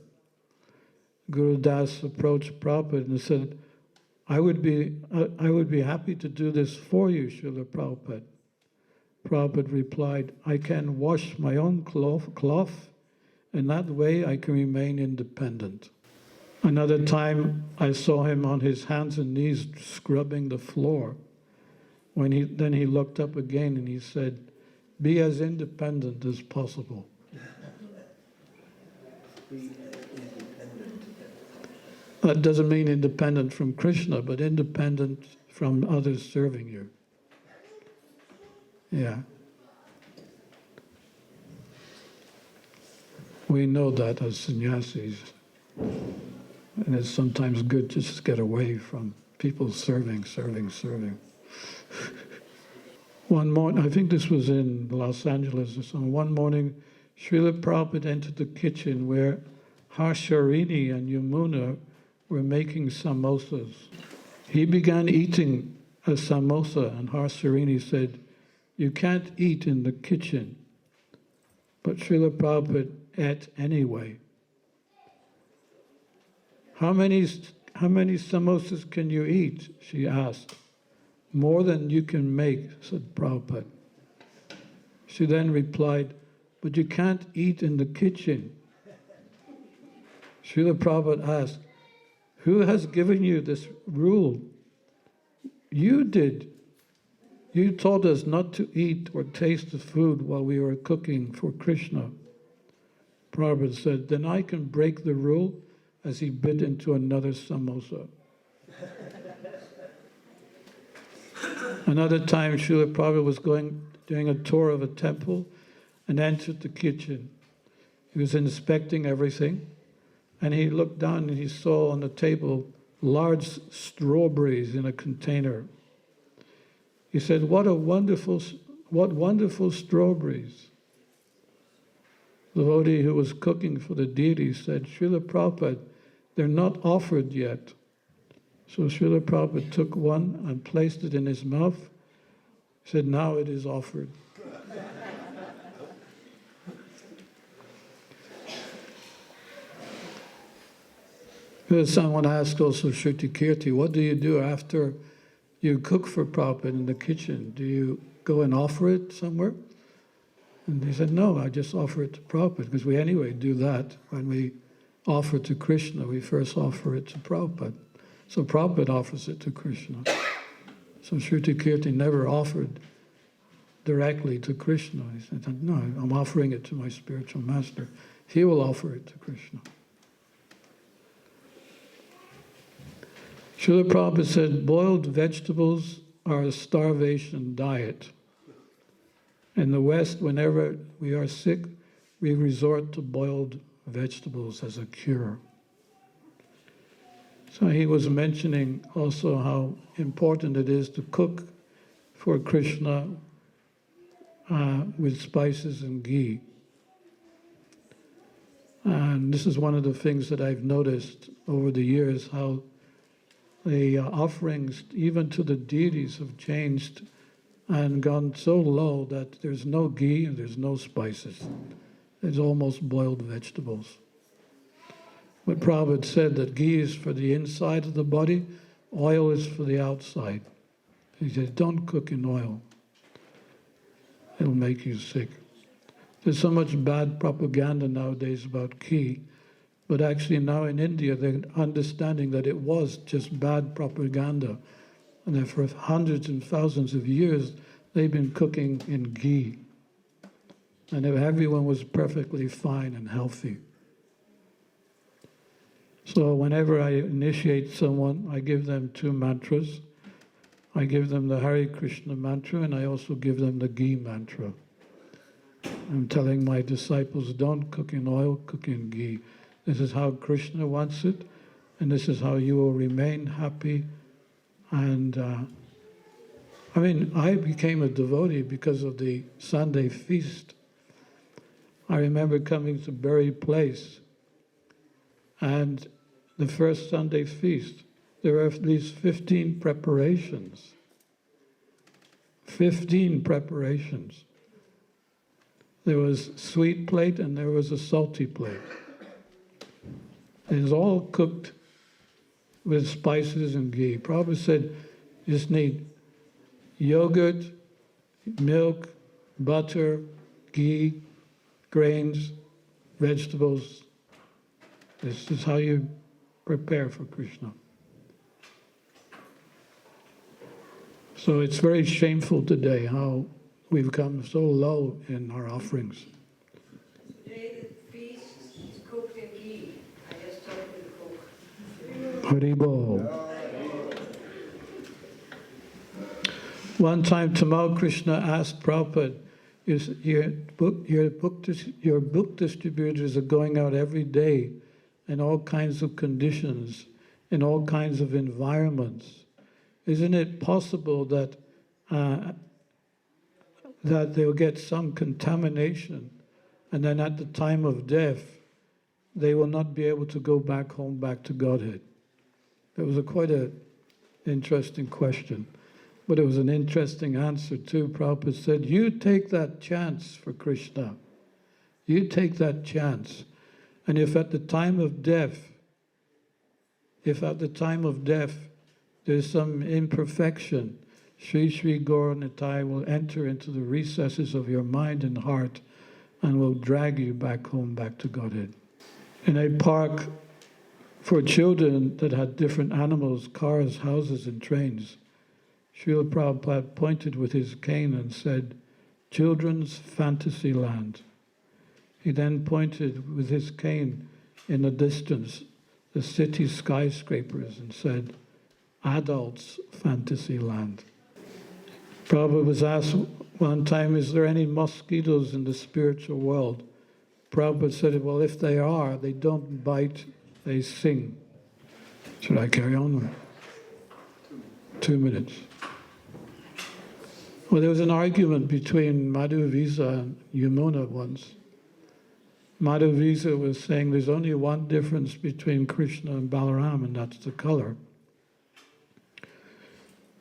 Guru Das approached Prabhupada and said, I would be happy to do this for you, Srila Prabhupada. Prabhupada replied, I can wash my own cloth, and that way I can remain independent. Another time I saw him on his hands and knees scrubbing the floor. Then he looked up again and he said, be as independent as possible. That doesn't mean independent from Krishna, but independent from others serving you. Yeah. We know that as sannyasis. And it's sometimes good to just get away from people serving. One morning, I think this was in Los Angeles or something, one morning, Srila Prabhupada entered the kitchen where Harsharini and Yamuna were making samosas. He began eating a samosa, and Harsharini said, you can't eat in the kitchen. But Srila Prabhupada ate anyway. How many samosas can you eat? She asked. More than you can make, said Prabhupada. She then replied, but you can't eat in the kitchen. Srila Prabhupada asked, who has given you this rule? You did. You told us not to eat or taste the food while we were cooking for Krishna. Prabhupada said, then I can break the rule, as he bit into another samosa. Another time, Srila Prabhupada was doing a tour of a temple and entered the kitchen. He was inspecting everything, and he looked down and he saw on the table large strawberries in a container. He said, what wonderful strawberries. The devotee who was cooking for the deities said, Srila Prabhupada, they're not offered yet. So Srila Prabhupada took one and placed it in his mouth, said, now it is offered. Someone asked also Shruti Kirti, what do you do after you cook for Prabhupada in the kitchen? Do you go and offer it somewhere? And he said, no, I just offer it to Prabhupada, because we anyway do that. When we offer to Krishna, we first offer it to Prabhupada. So Prabhupada offers it to Krishna. So Shruti Kirti never offered directly to Krishna. He said, no, I'm offering it to my spiritual master. He will offer it to Krishna. Srila Prabhupada said, boiled vegetables are a starvation diet. In the West, whenever we are sick, we resort to boiled vegetables as a cure. So he was mentioning also how important it is to cook for Krishna with spices and ghee. And this is one of the things that I've noticed over the years, how the offerings, even to the deities, have changed and gone so low that there's no ghee and there's no spices. It's almost boiled vegetables. But Prabhupada said that ghee is for the inside of the body, oil is for the outside. He said, don't cook in oil. It'll make you sick. There's so much bad propaganda nowadays about ghee, but actually now in India they're understanding that it was just bad propaganda. And that for hundreds and thousands of years they've been cooking in ghee. And everyone was perfectly fine and healthy. So whenever I initiate someone, I give them 2 mantras. I give them the Hare Krishna mantra, and I also give them the ghee mantra. I'm telling my disciples, don't cook in oil, cook in ghee. This is how Krishna wants it, and this is how you will remain happy. And I became a devotee because of the Sunday feast. I remember coming to Berry Place, and the first Sunday feast, there were at least 15 preparations. 15 preparations. There was sweet plate and there was a salty plate. It was all cooked with spices and ghee. Prabhupada said, you just need yogurt, milk, butter, ghee, grains, vegetables. This is how you prepare for Krishna. So it's very shameful today how we've come so low in our offerings. Today the feast is cooked in ghee. I just talked to the cook. Haribol. One time Tamal Krishna asked Prabhupada, your book distributors are going out every day in all kinds of conditions, in all kinds of environments. Isn't it possible that they'll get some contamination, and then at the time of death, they will not be able to go back home, back to Godhead? That was quite an interesting question, but it was an interesting answer too. Prabhupada said, you take that chance for Krishna. You take that chance. And if at the time of death, there's some imperfection, Sri Sri Gaur Nitai will enter into the recesses of your mind and heart and will drag you back home, back to Godhead. In a park for children that had different animals, cars, houses, and trains, Srila Prabhupada pointed with his cane and said, children's fantasy land. He then pointed with his cane in the distance, the city skyscrapers, and said, adults' fantasy land. Prabhupada was asked one time, is there any mosquitoes in the spiritual world? Prabhupada said, well, if they are, they don't bite, they sing. Should I carry on? 2 minutes. Well, there was an argument between Madhu Visa and Yamuna once. Madhavisa was saying there's only one difference between Krishna and Balaram, and that's the color.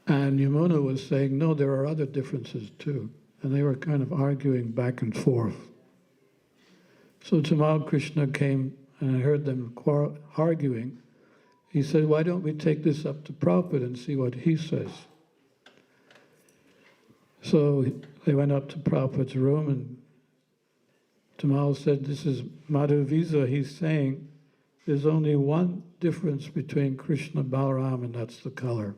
And Yamuna was saying, no, there are other differences too. And they were kind of arguing back and forth. So Tamal Krishna came, and I heard them arguing. He said, why don't we take this up to Prabhupada and see what he says? So they went up to Prabhupada's room, and Tamal said, this is Madhavisa. He's saying there's only one difference between Krishna and Balaram, and that's the color.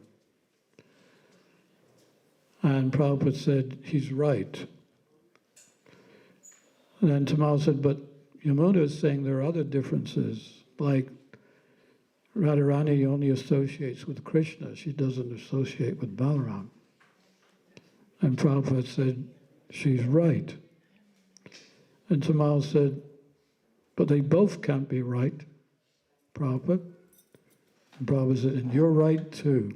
And Prabhupada said, he's right. And then Tamal said, but Yamuna is saying there are other differences, like Radharani only associates with Krishna, she doesn't associate with Balaram. And Prabhupada said, she's right. And Tamal said, but they both can't be right, Prabhupada. And Prabhupada said, and you're right too.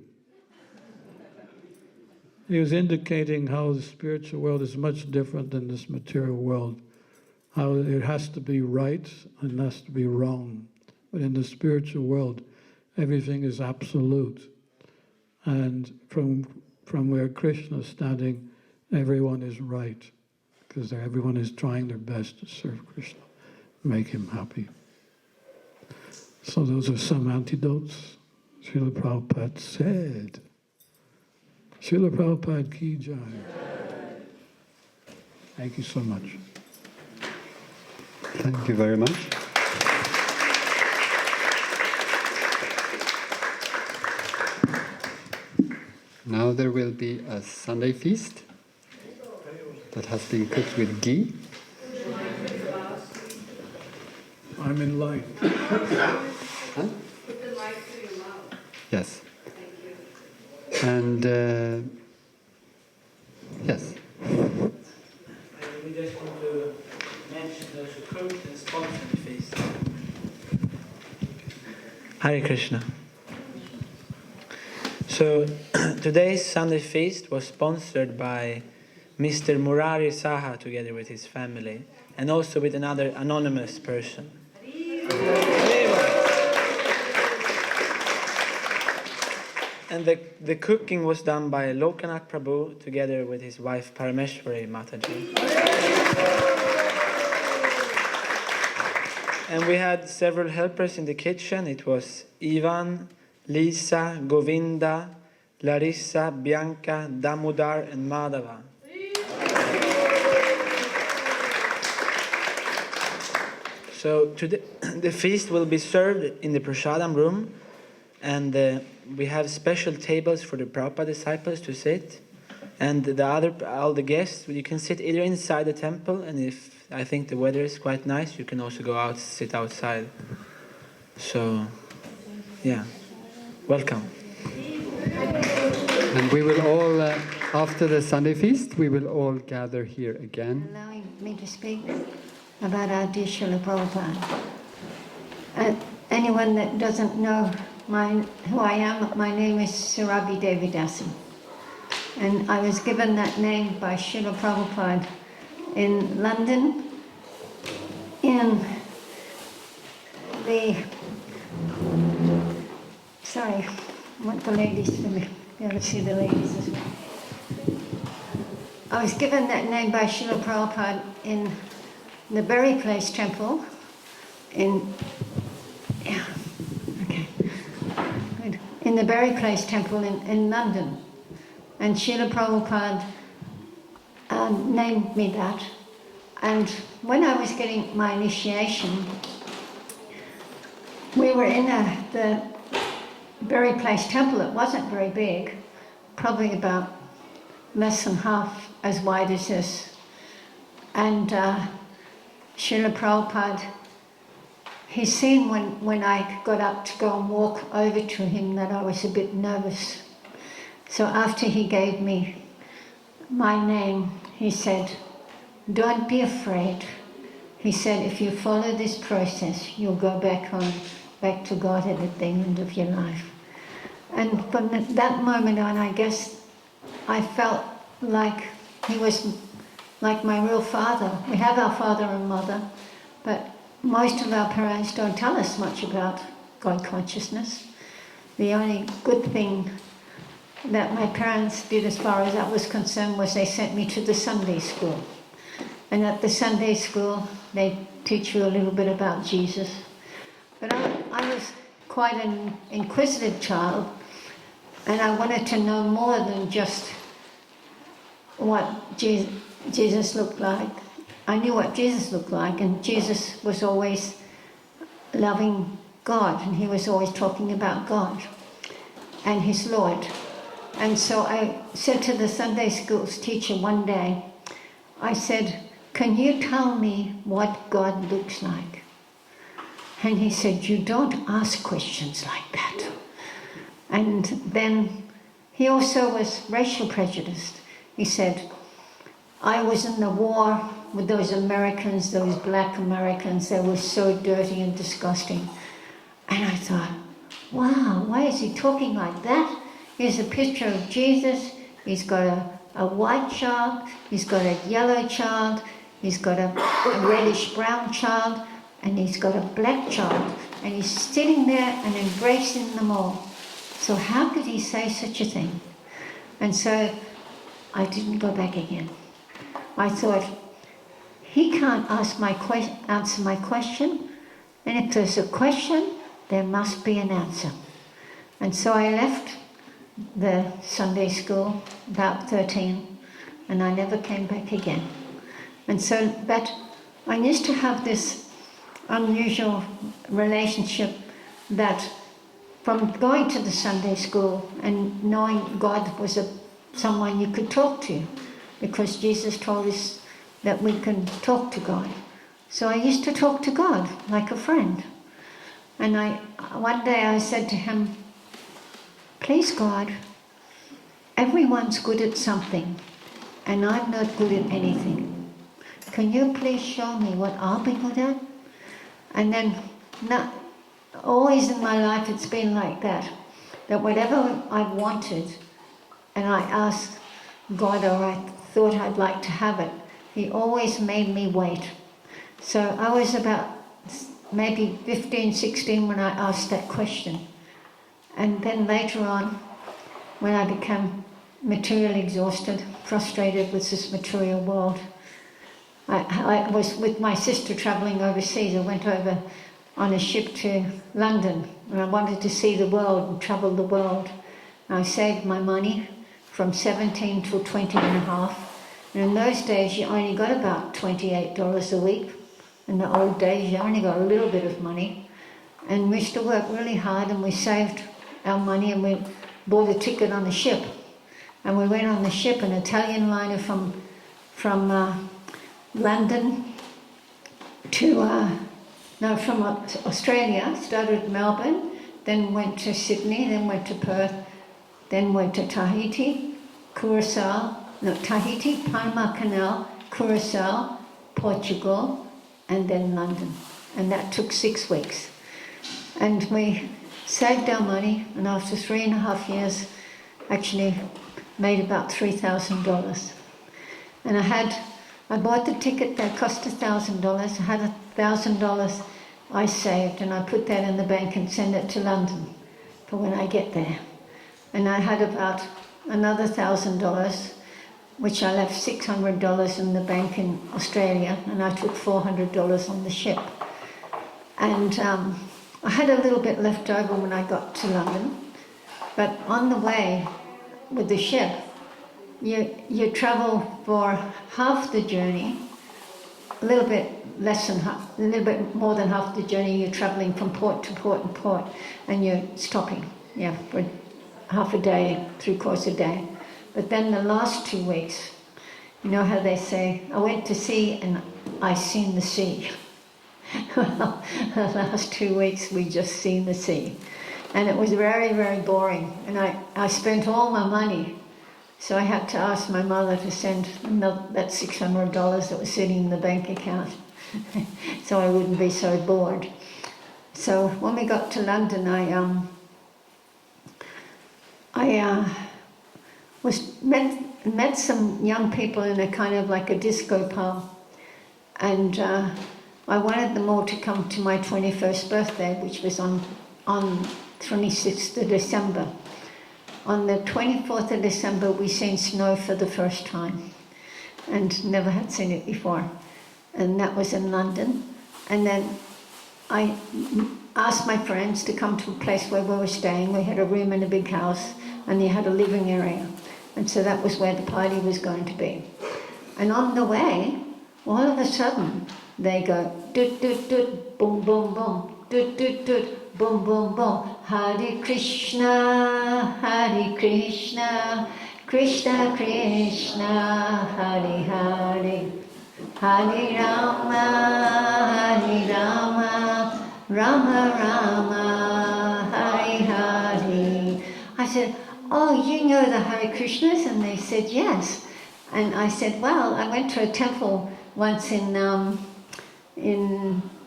He was indicating how the spiritual world is much different than this material world, how it has to be right and has to be wrong. But in the spiritual world, everything is absolute. And from where Krishna is standing, everyone is right, because everyone is trying their best to serve Krishna, make him happy. So those are some anecdotes. Srila Prabhupada said. Srila Prabhupada ki jai. Thank you so much. Thank you very much. Now there will be a Sunday feast that has been cooked with ghee. I'm in line. Huh? Put the mic to your mouth. Yes. Thank you. And yes. We just want to mention those who cooked and sponsored the feast. Hare Krishna. So today's Sunday feast was sponsored by Mr. Murari Saha together with his family, and also with another anonymous person. And the cooking was done by Lokanath Prabhu together with his wife Parameshwari Mataji. And we had several helpers in the kitchen. It was Ivan, Lisa, Govinda, Larissa, Bianca, Damodar and Madhava. So today, the feast will be served in the Prasadam room, and we have special tables for the Prabhupada disciples to sit, and all the guests, you can sit either inside the temple, and if I think the weather is quite nice, you can also go out, sit outside. So, yeah, welcome. And we will all, after the Sunday feast, we will all gather here again. Allowing me to speak about our dear Srila Prabhupada. Anyone that doesn't know who I am, my name is Surabhi Devidasi. And I was given that name by Srila Prabhupada in London in the... Sorry, I want the ladies to be able to see the ladies as well. I was given that name by Srila Prabhupada in the Berry Place Temple in the Berry Place Temple in London. And Srila Prabhupada named me that. And when I was getting my initiation, we were in the Berry Place Temple. It wasn't very big, probably about less than half as wide as this. And Srila Prabhupada, he seen when I got up to go and walk over to him that I was a bit nervous. So after he gave me my name, he said, "Don't be afraid." He said, "If you follow this process, you'll go back home, back to Godhead at the end of your life." And from that moment on, I guess I felt like he was like my real father. We have our father and mother, but most of our parents don't tell us much about God consciousness. The only good thing that my parents did as far as that was concerned was they sent me to the Sunday school. And at the Sunday school, they teach you a little bit about Jesus. But I was quite an inquisitive child, and I wanted to know more than just what Jesus looked like. I knew what Jesus looked like, and Jesus was always loving God, and he was always talking about God and his Lord. And so I said to the Sunday school's teacher one day, I said, "Can you tell me what God looks like?" And he said, "You don't ask questions like that." And then he also was racial prejudiced. He said, "I was in the war with those Americans, those black Americans. They were so dirty and disgusting." And I thought, wow, why is he talking like that? Here's a picture of Jesus. He's got a white child, he's got a yellow child, he's got a reddish brown child, and he's got a black child. And he's sitting there and embracing them all. So how could he say such a thing? And so I didn't go back again. I thought, he can't answer my question, and if there's a question, there must be an answer. And so I left the Sunday school about 13, and I never came back again. And so, but I used to have this unusual relationship that from going to the Sunday school and knowing God was someone you could talk to, because Jesus told us that we can talk to God. So I used to talk to God like a friend. And one day I said to him, "Please God, everyone's good at something, and I'm not good at anything. Can you please show me what I'll be good at?" And then, always in my life it's been like that whatever I wanted, and I asked God, or I thought I'd like to have it, he always made me wait. So I was about maybe 15, 16 when I asked that question. And then later on, when I became materially exhausted, frustrated with this material world, I was with my sister travelling overseas. I went over on a ship to London, and I wanted to see the world and travel the world. And I saved my money from 17 till 20 and a half. And in those days, you only got about $28 a week. In the old days, you only got a little bit of money. And we used to work really hard, and we saved our money, and we bought a ticket on the ship. And we went on the ship, an Italian liner from London from Australia, started at Melbourne, then went to Sydney, then went to Perth, then went to Tahiti, Panama Canal, Curacao, Portugal, and then London. And that took 6 weeks. And we saved our money, and after 3.5 years, actually made about $3,000. And I bought the ticket that cost $1,000. I had $1,000 I saved, and I put that in the bank and sent it to London for when I get there. And I had about another $1,000, which I left $600 in the bank in Australia, and I took $400 on the ship. And I had a little bit left over when I got to London, but on the way with the ship, you travel for half the journey, a little bit more than half the journey. You're traveling from port to port and port, and you're stopping, for half a day, 3/4 a day. But then the last 2 weeks, you know how they say, I went to sea and I seen the sea. Well, the last 2 weeks we just seen the sea. And it was very, very boring. And I spent all my money. So I had to ask my mother to send that $600 that was sitting in the bank account so I wouldn't be so bored. So when we got to London, I met some young people in a kind of like a disco pub, and I wanted them all to come to my 21st birthday, which was on 26th of December. On the 24th of December, we seen snow for the first time, and never had seen it before. And that was in London. And then I asked my friends to come to a place where we were staying. We had a room in a big house, and they had a living area. And so that was where the party was going to be. And on the way, all of a sudden, they go, doot, doot, doot, boom, boom, boom, doot, doot, doot, boom, boom, boom. Hare Krishna, Krishna Krishna, Hare Hare. Hare Rama, Rama Rama, Hare Hare. I said, oh, you know the Hare Krishnas? And they said, yes. And I said, well, I went to a temple once in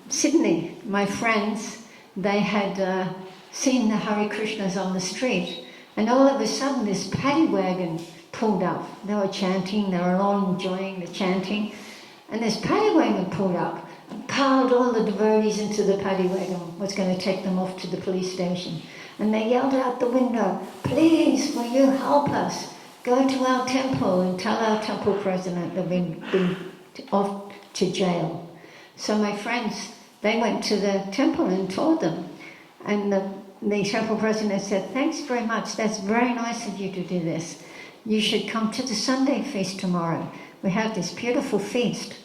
Sydney. My friends, they had seen the Hare Krishnas on the street. And all of a sudden, this paddy wagon pulled up. They were chanting, they were all enjoying the chanting. And this paddy wagon pulled up and piled all the devotees into the paddy wagon, was going to take them off to the police station. And they yelled out the window, please, will you help us? Go to our temple and tell our temple president that we've been off to jail. So my friends, they went to the temple and told them. And the temple president said, thanks very much, that's very nice of you to do this. You should come to the Sunday feast tomorrow. We have this beautiful feast.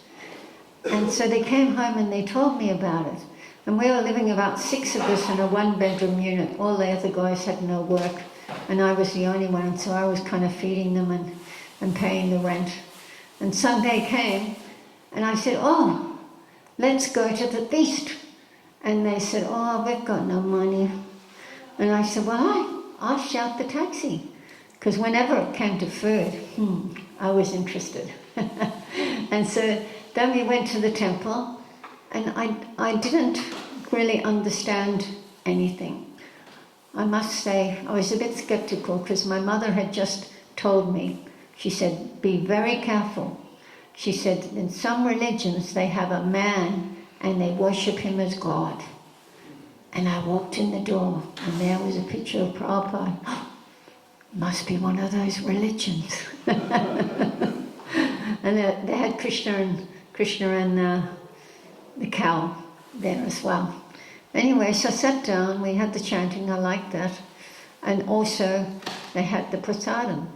And so they came home and they told me about it. And we were living about 6 of us in a 1-bedroom unit. All the other guys had no work. And I was the only one, so I was kind of feeding them and paying the rent. And Sunday came, and I said, oh, let's go to the feast. And they said, oh, we've got no money. And I said, well, I'll shout the taxi. Because whenever it came to food, I was interested. And so then we went to the temple, and I didn't really understand anything. I must say, I was a bit skeptical because my mother had just told me, she said, be very careful. She said, in some religions they have a man and they worship him as God. And I walked in the door and there was a picture of Prabhupada. Must be one of those religions. And they had Krishna and the cow there as well. Anyway, so I sat down, we had the chanting, I liked that. And also, they had the prasadam.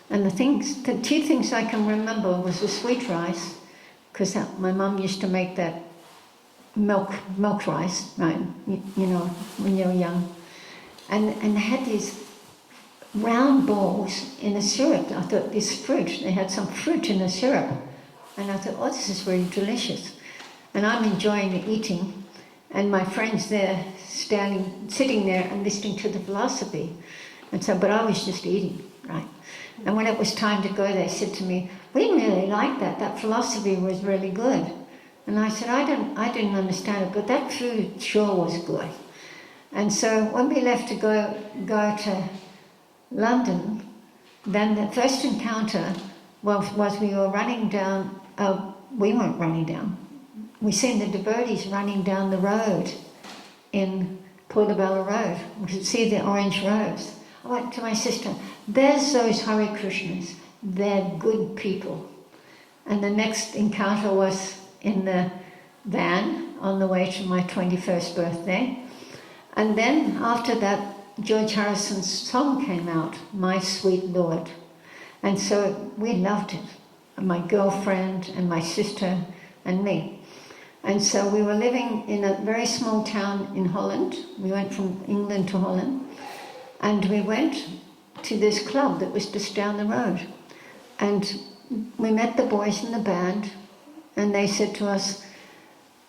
And the 2 things I can remember was the sweet rice, because my mum used to make that milk rice, right? You know, when you're young. And they had these round balls in a syrup. I thought, this fruit, they had some fruit in the syrup. And I thought, oh, this is really delicious. And I'm enjoying the eating. And my friends there sitting there and listening to the philosophy. And so, but I was just eating, right? And when it was time to go, they said to me, we really like that. That philosophy was really good. And I said, I didn't understand it, but that food sure was good. And so when we left to go to London, then the first encounter was we were running down, we weren't running down. We seen the devotees running down the road in Portobello Road. We could see the orange roads. I went to my sister, there's those Hare Krishnas. They're good people. And the next encounter was in the van on the way to my 21st birthday. And then after that, George Harrison's song came out, My Sweet Lord. And so we loved it. My girlfriend and my sister and me. And so we were living in a very small town in Holland. We went from England to Holland. And we went to this club that was just down the road. And we met the boys in the band. And they said to us,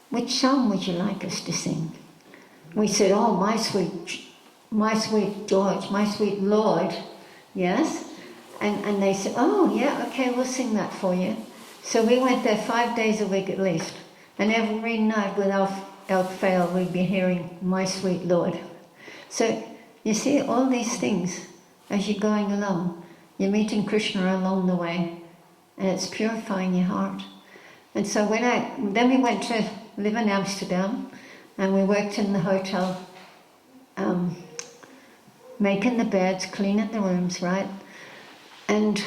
which song would you like us to sing? We said, oh, my sweet George, my sweet Lord. Yes? And they said, oh, yeah, okay, we'll sing that for you. So we went there 5 days a week at least. And every night without fail, we'd be hearing, my sweet Lord. So you see all these things as you're going along. You're meeting Krishna along the way, and it's purifying your heart. And so then we went to live in Amsterdam, and we worked in the hotel, making the beds, cleaning the rooms, right? And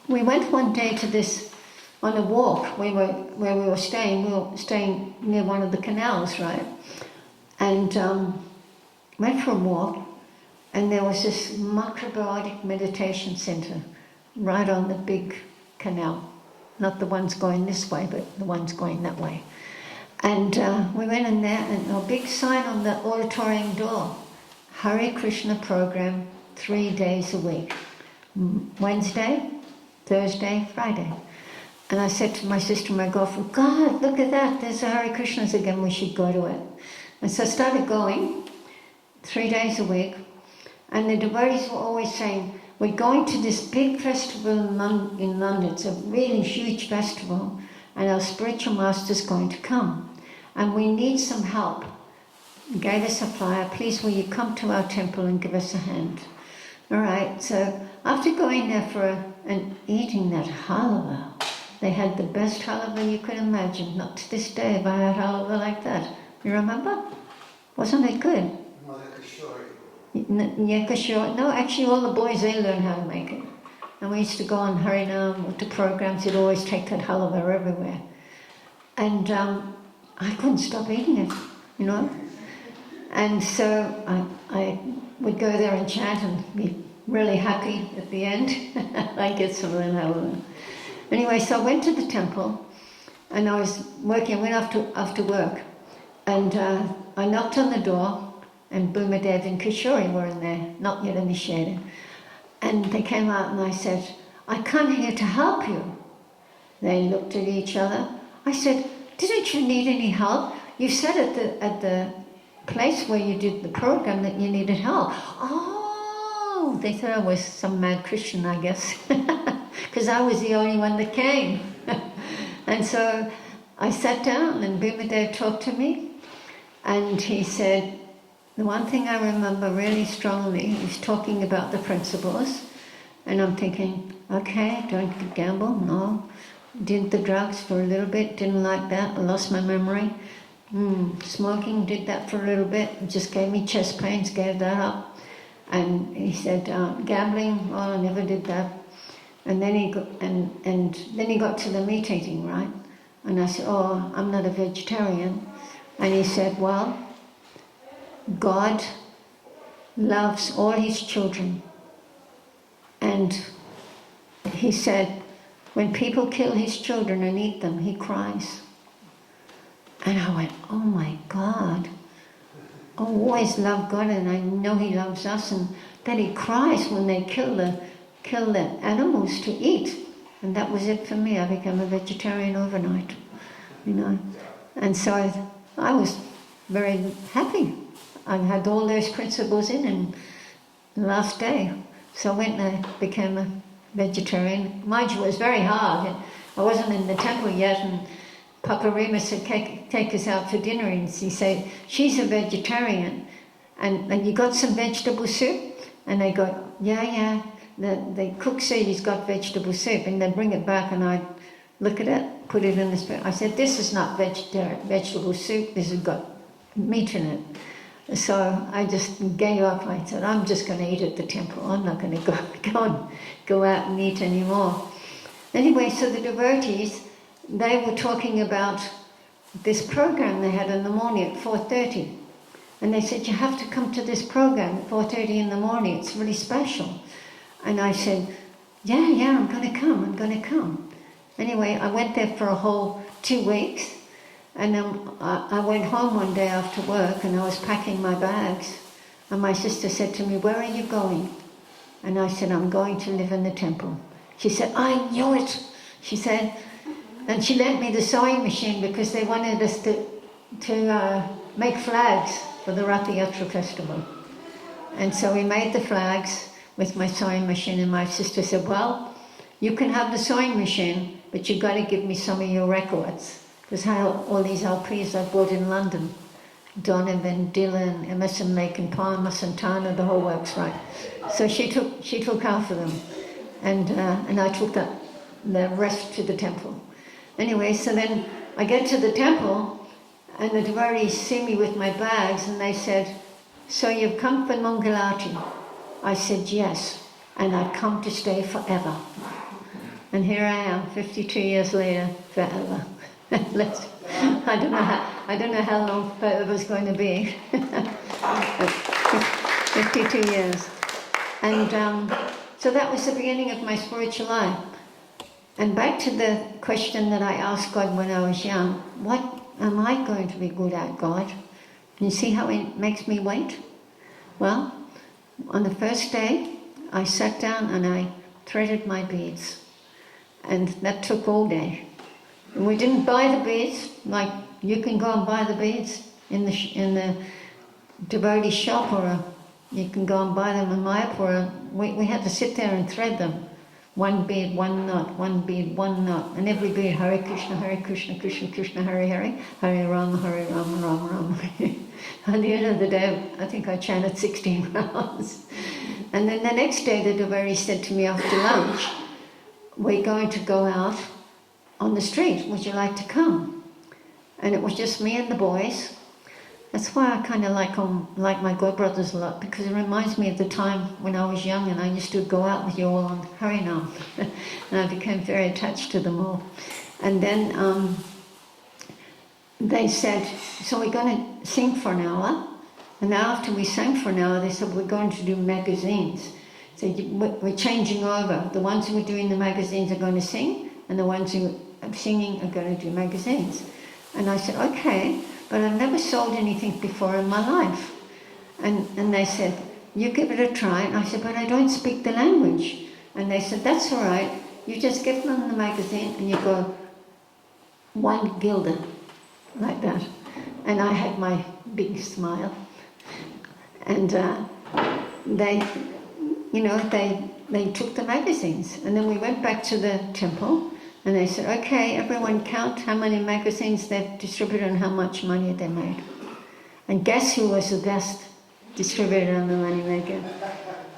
we went one day to this, on a walk, where we were staying near one of the canals, right? And went for a walk, and there was this macrobiotic meditation center right on the big canal. Not the ones going this way, but the ones going that way. And we went in there, and a big sign on the auditorium door, Hare Krishna program, 3 days a week. Wednesday, Thursday, Friday. And I said to my sister and my girlfriend, God, look at that, there's the Hare Krishnas again, we should go to it. And so I started going 3 days a week, and the devotees were always saying, we're going to this big festival in London. It's a really huge festival, and our spiritual master's going to come, and we need some help. He gave us a flyer, please will you come to our temple and give us a hand. All right, so after going there and eating that halava, they had the best halava you could imagine. Not to this day have I had halava like that. You remember? Wasn't it good? No, actually all the boys, they learned how to make it. And we used to go on Harinam to programs, they'd always take that halava everywhere. And I couldn't stop eating it, you know. And so I would go there and chant and be really happy at the end. I get some of that halava. Anyway, so I went to the temple, and I was working, I went after work, and I knocked on the door, and Bhumadev and Kishori were in there, not yet initiated. And they came out and I said, I come here to help you. They looked at each other. I said, didn't you need any help? You said at the place where you did the program that you needed help. Oh, they thought I was some mad Christian, I guess, because I was the only one that came. And so I sat down and Bhumadev talked to me, and he said, the one thing I remember really strongly is talking about the principles, and I'm thinking, okay, don't gamble, no. Did the drugs for a little bit, didn't like that, I lost my memory. Smoking, did that for a little bit, it just gave me chest pains, gave that up. And he said, gambling, well, I never did that. And then he got to the meat eating, right? And I said, oh, I'm not a vegetarian. And he said, well, God loves all his children. And he said, when people kill his children and eat them, he cries. And I went, oh my God, I always love God and I know he loves us, and that he cries when they kill the animals to eat. And that was it for me. I became a vegetarian overnight, you know. And so I was very happy. I had all those principles in the last day. So I went and I became a vegetarian. Mind you, it was very hard. I wasn't in the temple yet, and Papa Remus said, take us out for dinner, and he said, she's a vegetarian, and you got some vegetable soup? And they go, yeah. The cook said he's got vegetable soup, and they bring it back, and I look at it, put it in the spoon. I said, this is not vegetable soup, this has got meat in it. So I just gave up. I said, I'm just going to eat at the temple. I'm not going to go out and eat anymore. Anyway, so the devotees, they were talking about this program they had in the morning at 4:30. And they said, you have to come to this program at 4:30 in the morning. It's really special. And I said, yeah, I'm going to come. Anyway, I went there for a whole 2 weeks. And then I went home one day after work, and I was packing my bags. And my sister said to me, where are you going? And I said, I'm going to live in the temple. She said, I knew it. She said, and she lent me the sewing machine because they wanted us to make flags for the Rath Yatra festival. And so we made the flags with my sewing machine, and my sister said, well, you can have the sewing machine, but you've got to give me some of your records. Because all these LPs I bought in London, Donovan, Dylan, Emerson, Lake and Palmer, Santana, the whole works, right? So she took half of them, and I took the rest to the temple. Anyway, so then I get to the temple, and the devotees see me with my bags, and they said, "So you've come for Mangalati?" I said, "Yes, and I've come to stay forever." And here I am, 52 years later, forever. I don't know how long forever's going to be. 52 years. And so that was the beginning of my spiritual life. And back to the question that I asked God when I was young, what am I going to be good at, God? Can you see how it makes me wait? Well, on the first day, I sat down and I threaded my beads. And that took all day. And we didn't buy the beads, like you can go and buy the beads in the devotee shop, or you can go and buy them in Mayapur. We had to sit there and thread them. One bead, one knot, one bead, one knot. And every bead, Hare Krishna, Krishna Krishna, Hare Hare, Hare Rama, Rama Rama. At the end of the day, I think I chanted 16 rounds. And then the next day, the devotee said to me after lunch, "We're going to go out on the street. Would you like to come?" And it was just me and the boys. That's why I kind of like my godbrothers a lot, because it reminds me of the time when I was young and I used to go out with you all on Harinam. And I became very attached to them all. And then they said, "So we're going to sing for an hour." And after we sang for an hour, they said, "We're going to do magazines." So we're changing over. The ones who are doing the magazines are going to sing, and the ones who are singing are going to do magazines. And I said, "Okay, but I've never sold anything before in my life." And they said, "You give it a try." And I said, "But I don't speak the language." And they said, "That's all right. You just give them the magazine and you go 1 guilder, like that." And I had my big smile. And they took the magazines. And then we went back to the temple and they said, "Okay, everyone count how many magazines they've distributed and how much money they made." And guess who was the best distributor and the money maker?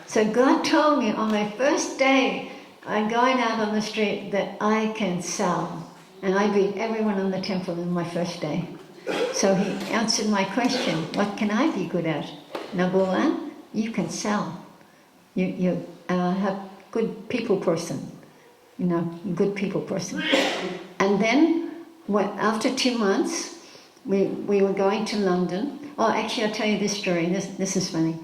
So God told me on my first day, I'm going out on the street, that I can sell. And I beat everyone in the temple in my first day. So he answered my question, what can I be good at? Number one, you can sell. You have good people person. Good people person. And then, after 2 months, we were going to London. Oh, actually, I'll tell you this story. This is funny.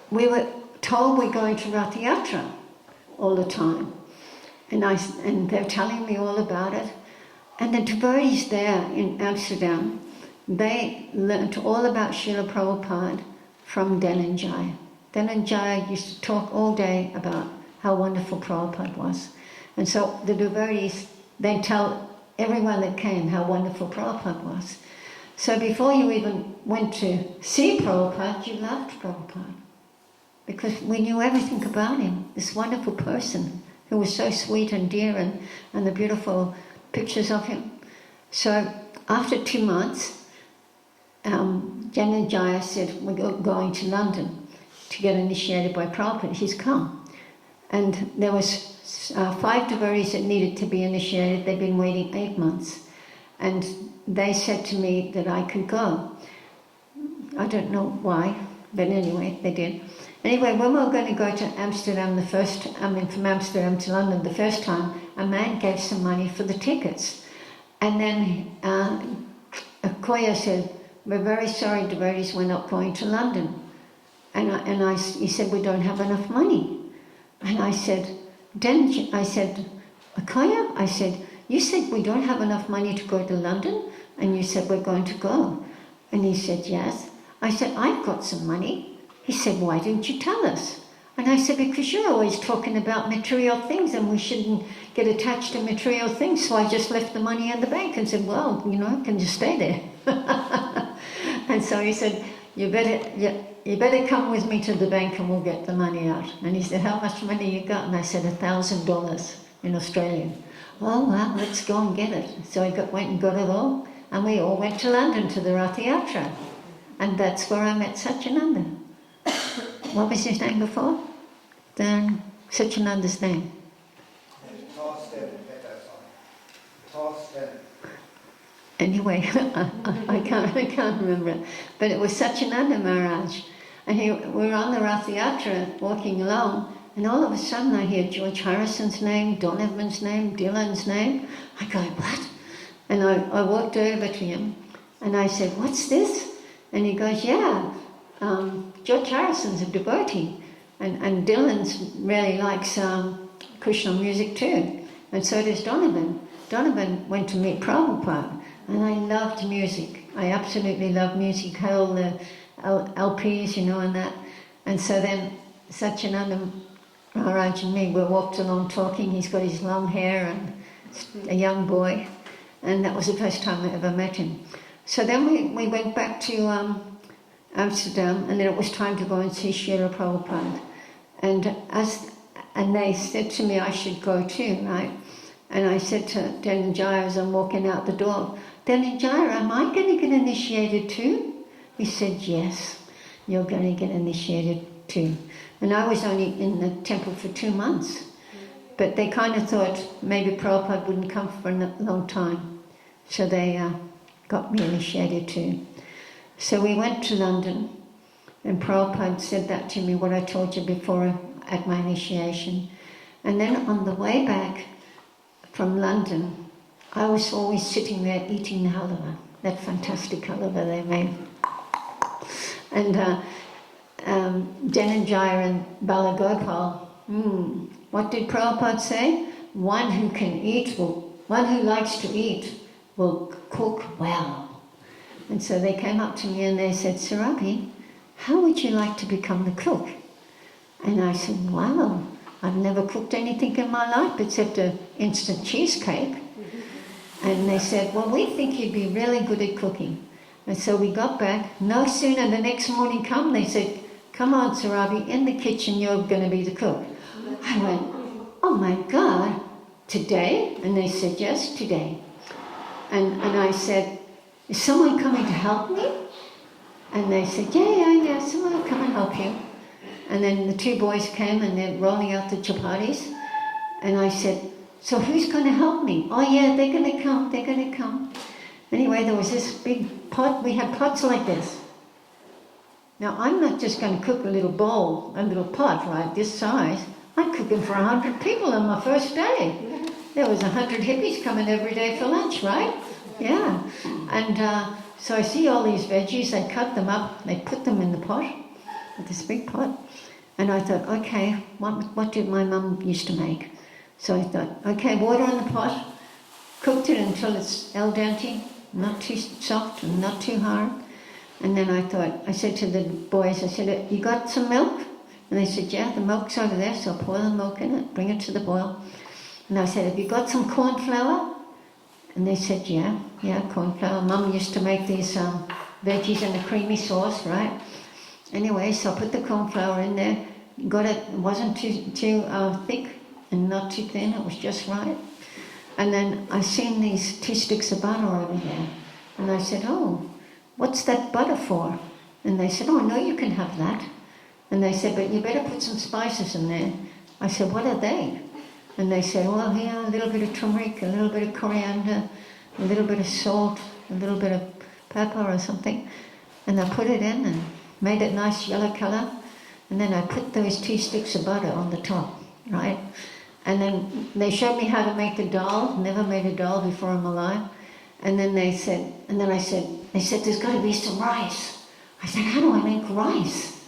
We were told we're going to Rath Yatra all the time. And they're telling me all about it. And the devotees there in Amsterdam, they learnt all about Srila Prabhupada from Dhananjaya. Dhananjaya used to talk all day about how wonderful Prabhupada was. And so the devotees, they tell everyone that came how wonderful Prabhupada was. So before you even went to see Prabhupada, you loved Prabhupada. Because we knew everything about him, this wonderful person who was so sweet and dear, and the beautiful pictures of him. So after 2 months, Dhananjaya said, "We're going to London to get initiated by Prabhupada." He's come. And there was 5 devotees that needed to be initiated. They'd been waiting 8 months. And they said to me that I could go. I don't know why, but anyway, they did. Anyway, when we were going to go to Amsterdam from Amsterdam to London the first time, a man gave some money for the tickets. And then Koya said, "We're very sorry, devotees, we're not going to London." He said, "We don't have enough money." And I said, "Koya," I said, "You said we don't have enough money to go to London, and you said we're going to go." And he said, "Yes." I said, "I've got some money." He said, "Why didn't you tell us?" And I said, "Because you're always talking about material things and we shouldn't get attached to material things." So I just left the money in the bank and said, "Well, can just stay there." And so he said, you better come with me to the bank and we'll get the money out." And he said, "How much money you got?" And I said, $1,000 in Australian. "Oh, well, let's go and get it." So I went and got it all, and we all went to London to the Rath Yatra. And that's where I met Satyananda. What was his name before? Then Satyananda's name. Anyway, I can't remember it. But it was Satyananda Maharaj. And we were on the Rath Yatra walking along, and all of a sudden I hear George Harrison's name, Donovan's name, Dylan's name. I go, what? And I walked over to him and I said, what's this? And he goes, yeah, George Harrison's a devotee. And Dylan's really likes Krishna music too. And so does Donovan. Donovan went to meet Prabhupada. And I loved music. I absolutely loved music. Had all the LPs, you know, and that. And so then Satyananda Maharaj and me, we walked along talking. He's got his long hair and a young boy. And that was the first time I ever met him. So then we went back to Amsterdam, and then it was time to go and see Srila Prabhupada. And they said to me I should go too, right? And I said to Dhananjaya as I'm walking out the door, Dhananjaya, am I going to get initiated too? He said, yes, you're going to get initiated too. And I was only in the temple for 2 months. But they kind of thought maybe Prabhupada wouldn't come for a long time. So they got me initiated too. So we went to London, and Prabhupada said that to me, what I told you before at my initiation. And then on the way back from London, I was always sitting there eating halva, that fantastic halva they made. And Dhananjaya and Balagopal, what did Prabhupada say? One who likes to eat will cook well. And so they came up to me and they said, Sarabi, how would you like to become the cook? And I said, wow, I've never cooked anything in my life except an instant cheesecake. And they said, well, we think you'd be really good at cooking. And so we got back. No sooner the next morning come, they said, come on, Sarabi, in the kitchen, you're going to be the cook. I went, oh my God, today? And they said, yes, today. And I said, is someone coming to help me? And they said, yeah, someone will come and help you. And then the 2 boys came and they're rolling out the chapatis. And I said, so who's going to help me? Oh yeah, they're going to come. Anyway, there was this big pot. We had pots like this. Now, I'm not just going to cook a little bowl, a little pot, right, this size. I'm cooking for 100 people on my first day. There was 100 hippies coming every day for lunch, right? Yeah. And so I see all these veggies. They cut them up. They put them in the pot, this big pot. And I thought, okay, what did my mum used to make? So I thought, okay, water in the pot, cooked it until it's al dente, not too soft and not too hard. And then I said to the boys, I said, you got some milk? And they said, yeah, the milk's over there, so pour the milk in it, bring it to the boil. And I said, have you got some corn flour? And they said, yeah, corn flour. Mum used to make these veggies in a creamy sauce, right? Anyway, so I put the corn flour in there, got it wasn't too thick and not too thin, it was just right. And then I seen these 2 sticks of butter over there. And I said, oh, what's that butter for? And they said, oh, no, you can have that. And they said, but you better put some spices in there. I said, what are they? And they said, well, here, a little bit of turmeric, a little bit of coriander, a little bit of salt, a little bit of pepper or something. And I put it in and made it nice yellow color. And then I put those 2 sticks of butter on the top, right? And then they showed me how to make the dal. Never made a dal before in my life. And then I said, there's got to be some rice. I said, how do I make rice?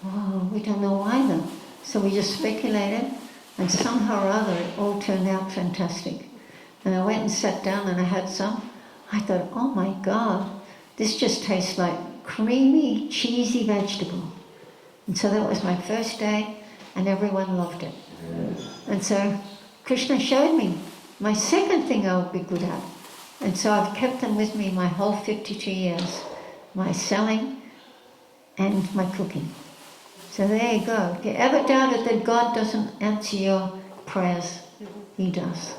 Oh, we don't know either. So we just speculated, and somehow or other it all turned out fantastic. And I went and sat down and I had some. I thought, oh my God, this just tastes like creamy, cheesy vegetable. And so that was my first day, and everyone loved it. And so Krishna showed me my second thing I would be good at. And so I've kept them with me my whole 52 years, my selling and my cooking. So there you go. If you ever doubted that God doesn't answer your prayers, He does.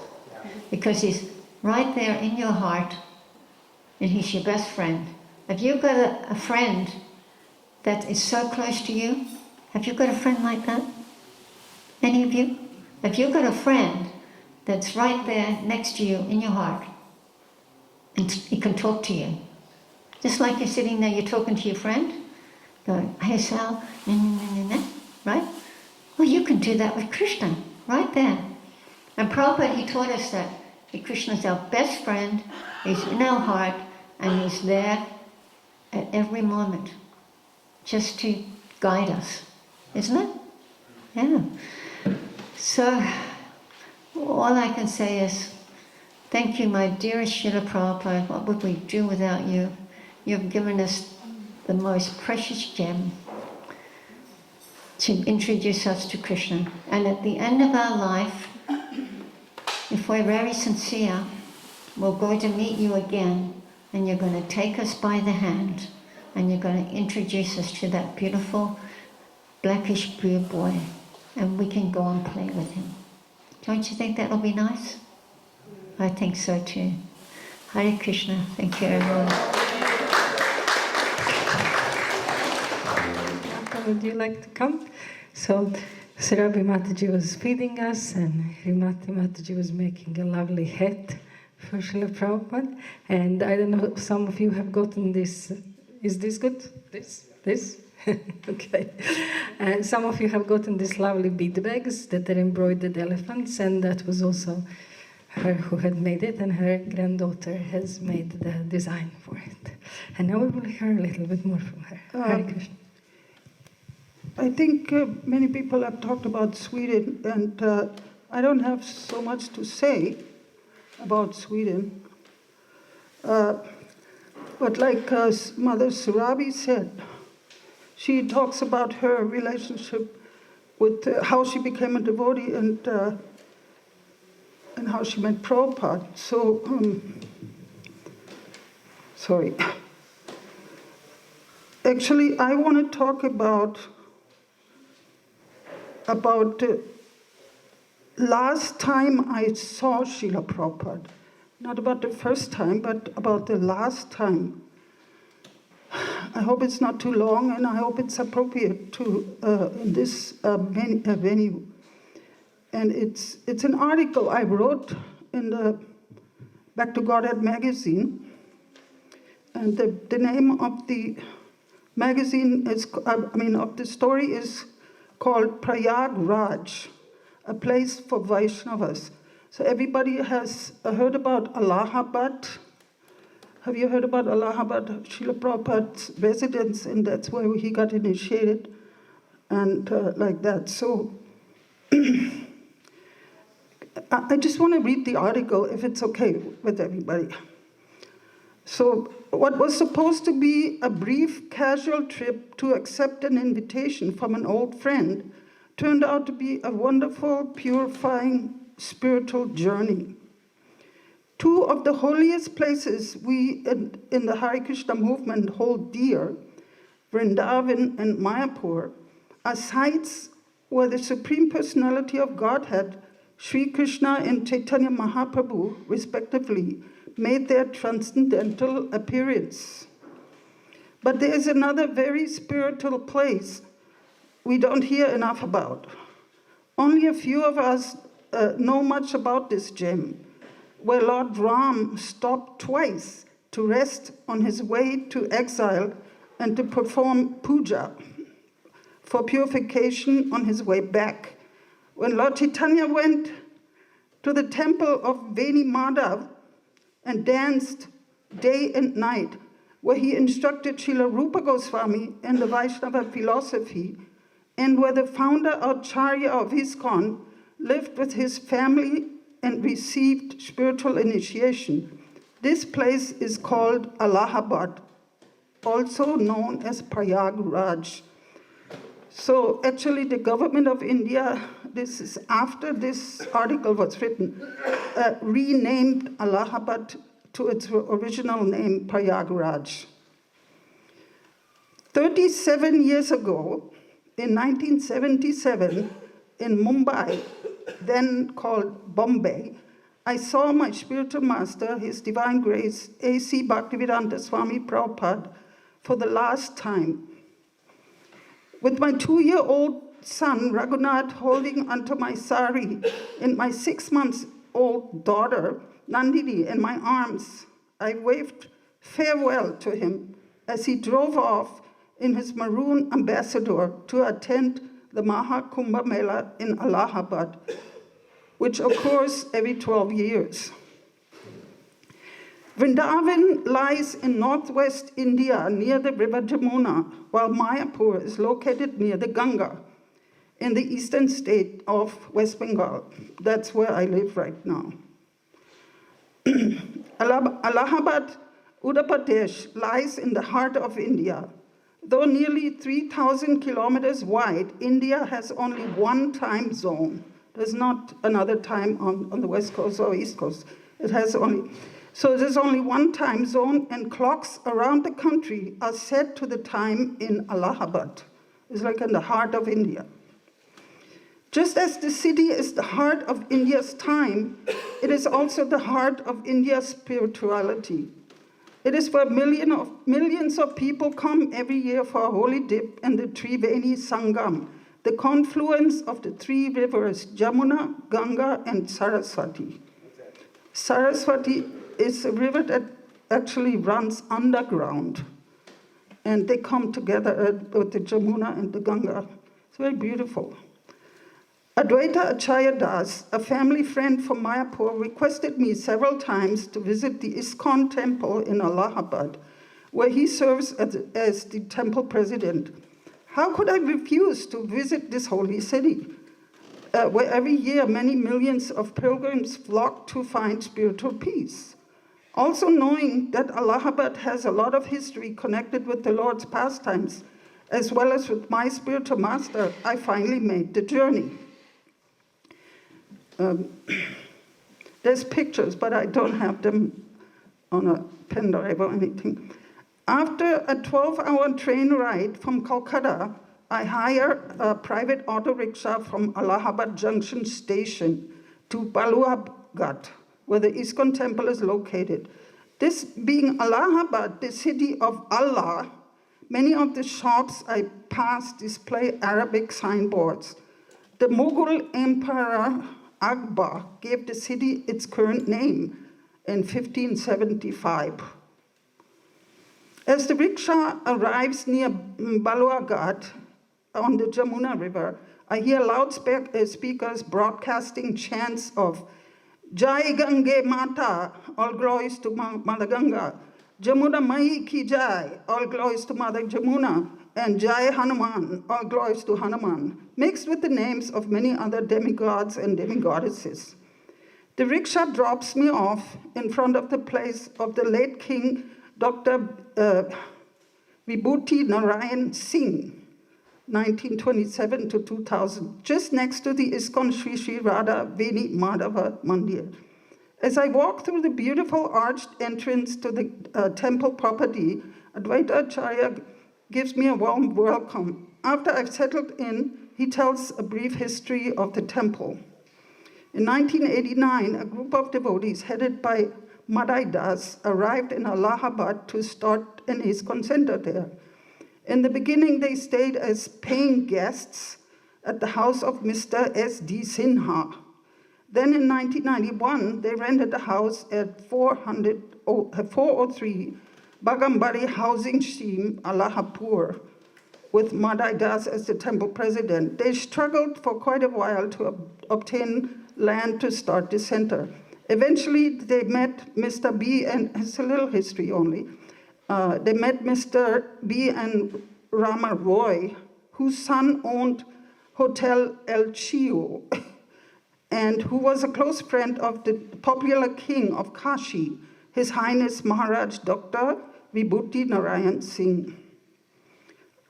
Because He's right there in your heart, and He's your best friend. Have you got a friend that is so close to you? Have you got a friend like that? Any of you? Have you got a friend that's right there next to you in your heart? and he can talk to you. Just like you're sitting there, you're talking to your friend, going, hey Sal, right? Well, you can do that with Krishna, right there. And Prabhupada, he taught us that Krishna is our best friend, he's in our heart, and he's there at every moment, just to guide us, isn't it? Yeah. So, all I can say is, thank you, my dearest Srila Prabhupada. What would we do without you? You've given us the most precious gem to introduce us to Krishna. And at the end of our life, if we're very sincere, we're going to meet you again, and you're going to take us by the hand, and you're going to introduce us to that beautiful blackish blue boy, and we can go and play with him. Don't you think that'll be nice? I think so too. Hare Krishna. Thank you, everyone. Would you like to come? So, Srila Mataji was feeding us, and Hrimati Mataji was making a lovely hat for Srila Prabhupada. And I don't know, some of you have gotten this. Is this good? This? Okay. Some of you have gotten these lovely bead bags that are embroidered elephants, and that was also her who had made it, and her granddaughter has made the design for it. And now we will hear a little bit more from her. Hare Krishna. I think many people have talked about Sweden, and I don't have so much to say about Sweden. But like Mother Surabi said, she talks about her relationship with how she became a devotee and how she met Prabhupada. So, sorry. Actually, I want to talk about last time I saw Srila Prabhupada. Not about the first time, but about the last time. I hope it's not too long, and I hope it's appropriate to in this venue. And it's an article I wrote in the Back to Godhead magazine. And the name of the magazine of the story is called Prayag Raj, a place for Vaishnavas. So everybody has heard about Allahabad. Have you heard about Allahabad? Srila Prabhupada's residence, and that's where he got initiated, and like that. So I just want to read the article, if it's okay with everybody. So what was supposed to be a brief, casual trip to accept an invitation from an old friend turned out to be a wonderful, purifying, spiritual journey. Two of the holiest places we in the Hare Krishna movement hold dear, Vrindavan and Mayapur, are sites where the Supreme Personality of Godhead, Sri Krishna and Chaitanya Mahaprabhu, respectively, made their transcendental appearance. But there is another very spiritual place we don't hear enough about. Only a few of us know much about this gem, where Lord Ram stopped twice to rest on his way to exile and to perform puja for purification on his way back. When Lord Chaitanya went to the temple of Veni Madhav and danced day and night, where he instructed Srila Rupa Goswami and the Vaishnava philosophy, and where the founder acharya of ISKCON lived with his family and received spiritual initiation. This place is called Allahabad, also known as Prayag Raj. So actually the government of India, this is after this article was written, renamed Allahabad to its original name, Prayag Raj. 37 years ago, in 1977, in Mumbai, then called Bombay, I saw my spiritual master, His Divine Grace, A.C. Bhaktivedanta Swami Prabhupada, for the last time. With my 2-year-old son, Raghunath, holding onto my sari, and my 6-month-old daughter, Nandini, in my arms, I waved farewell to him as he drove off in his maroon ambassador to attend the Maha Kumbh Mela in Allahabad, which occurs every 12 years. Vrindavan lies in northwest India near the river Jamuna, while Mayapur is located near the Ganga in the eastern state of West Bengal. That's where I live right now. Allahabad, Uttar Pradesh, lies in the heart of India. Though nearly 3,000 kilometers wide, India has only one time zone. There's not another time on the west coast or east coast. It has only, so there's only one time zone, and clocks around the country are set to the time in Allahabad. It's like in the heart of India. Just as the city is the heart of India's time, it is also the heart of India's spirituality. It is where millions of people come every year for a holy dip in the Triveni Sangam, the confluence of the three rivers, Jamuna, Ganga, and Saraswati. Saraswati is a river that actually runs underground, and they come together with the Jamuna and the Ganga. It's very beautiful. Advaita Acharya Das, a family friend from Mayapur, requested me several times to visit the ISKCON temple in Allahabad, where he serves as the temple president. How could I refuse to visit this holy city, where every year many millions of pilgrims flock to find spiritual peace? Also knowing that Allahabad has a lot of history connected with the Lord's pastimes, as well as with my spiritual master, I finally made the journey. There's pictures, but I don't have them on a pen drive or anything. After a 12-hour train ride from Kolkata, I hire a private auto rickshaw from Allahabad Junction Station to Baluaghat, where the ISKCON temple is located. This being Allahabad, the city of Allah, many of the shops I pass display Arabic signboards. The Mughal Emperor Akbar gave the city its current name in 1575. As the rickshaw arrives near Baluaghat on the Jamuna River, I hear loudspeakers broadcasting chants of Jai Gange Mata, all glories to Mother Ganga, Jamuna Mai Ki Jai, all glories to Mother Jamuna, and Jai Hanuman, all glories to Hanuman, mixed with the names of many other demigods and demigoddesses. The rickshaw drops me off in front of the place of the late King Dr. Vibhuti Narayan Singh, 1927 to 2000, just next to the ISKCON Sri Sri Radha Veni Madhava Mandir. As I walk through the beautiful arched entrance to the temple property, Advaita Acharya gives me a warm welcome. After I've settled in, he tells a brief history of the temple. In 1989, a group of devotees headed by Madai Das arrived in Allahabad to start an ISKCON center there. In the beginning, they stayed as paying guests at the house of Mr. S.D. Sinha. Then in 1991, they rented a house at 403 Bagambari Housing Scheme, Allahabad, with Madai Das as the temple president. They struggled for quite a while to obtain land to start the center. Eventually, they met Mr. B, and it's a little history only. They met Mr. B and Rama Roy, whose son owned Hotel El Chio, and who was a close friend of the popular king of Kashi, His Highness Maharaj Dr. Vibhuti Narayan Singh.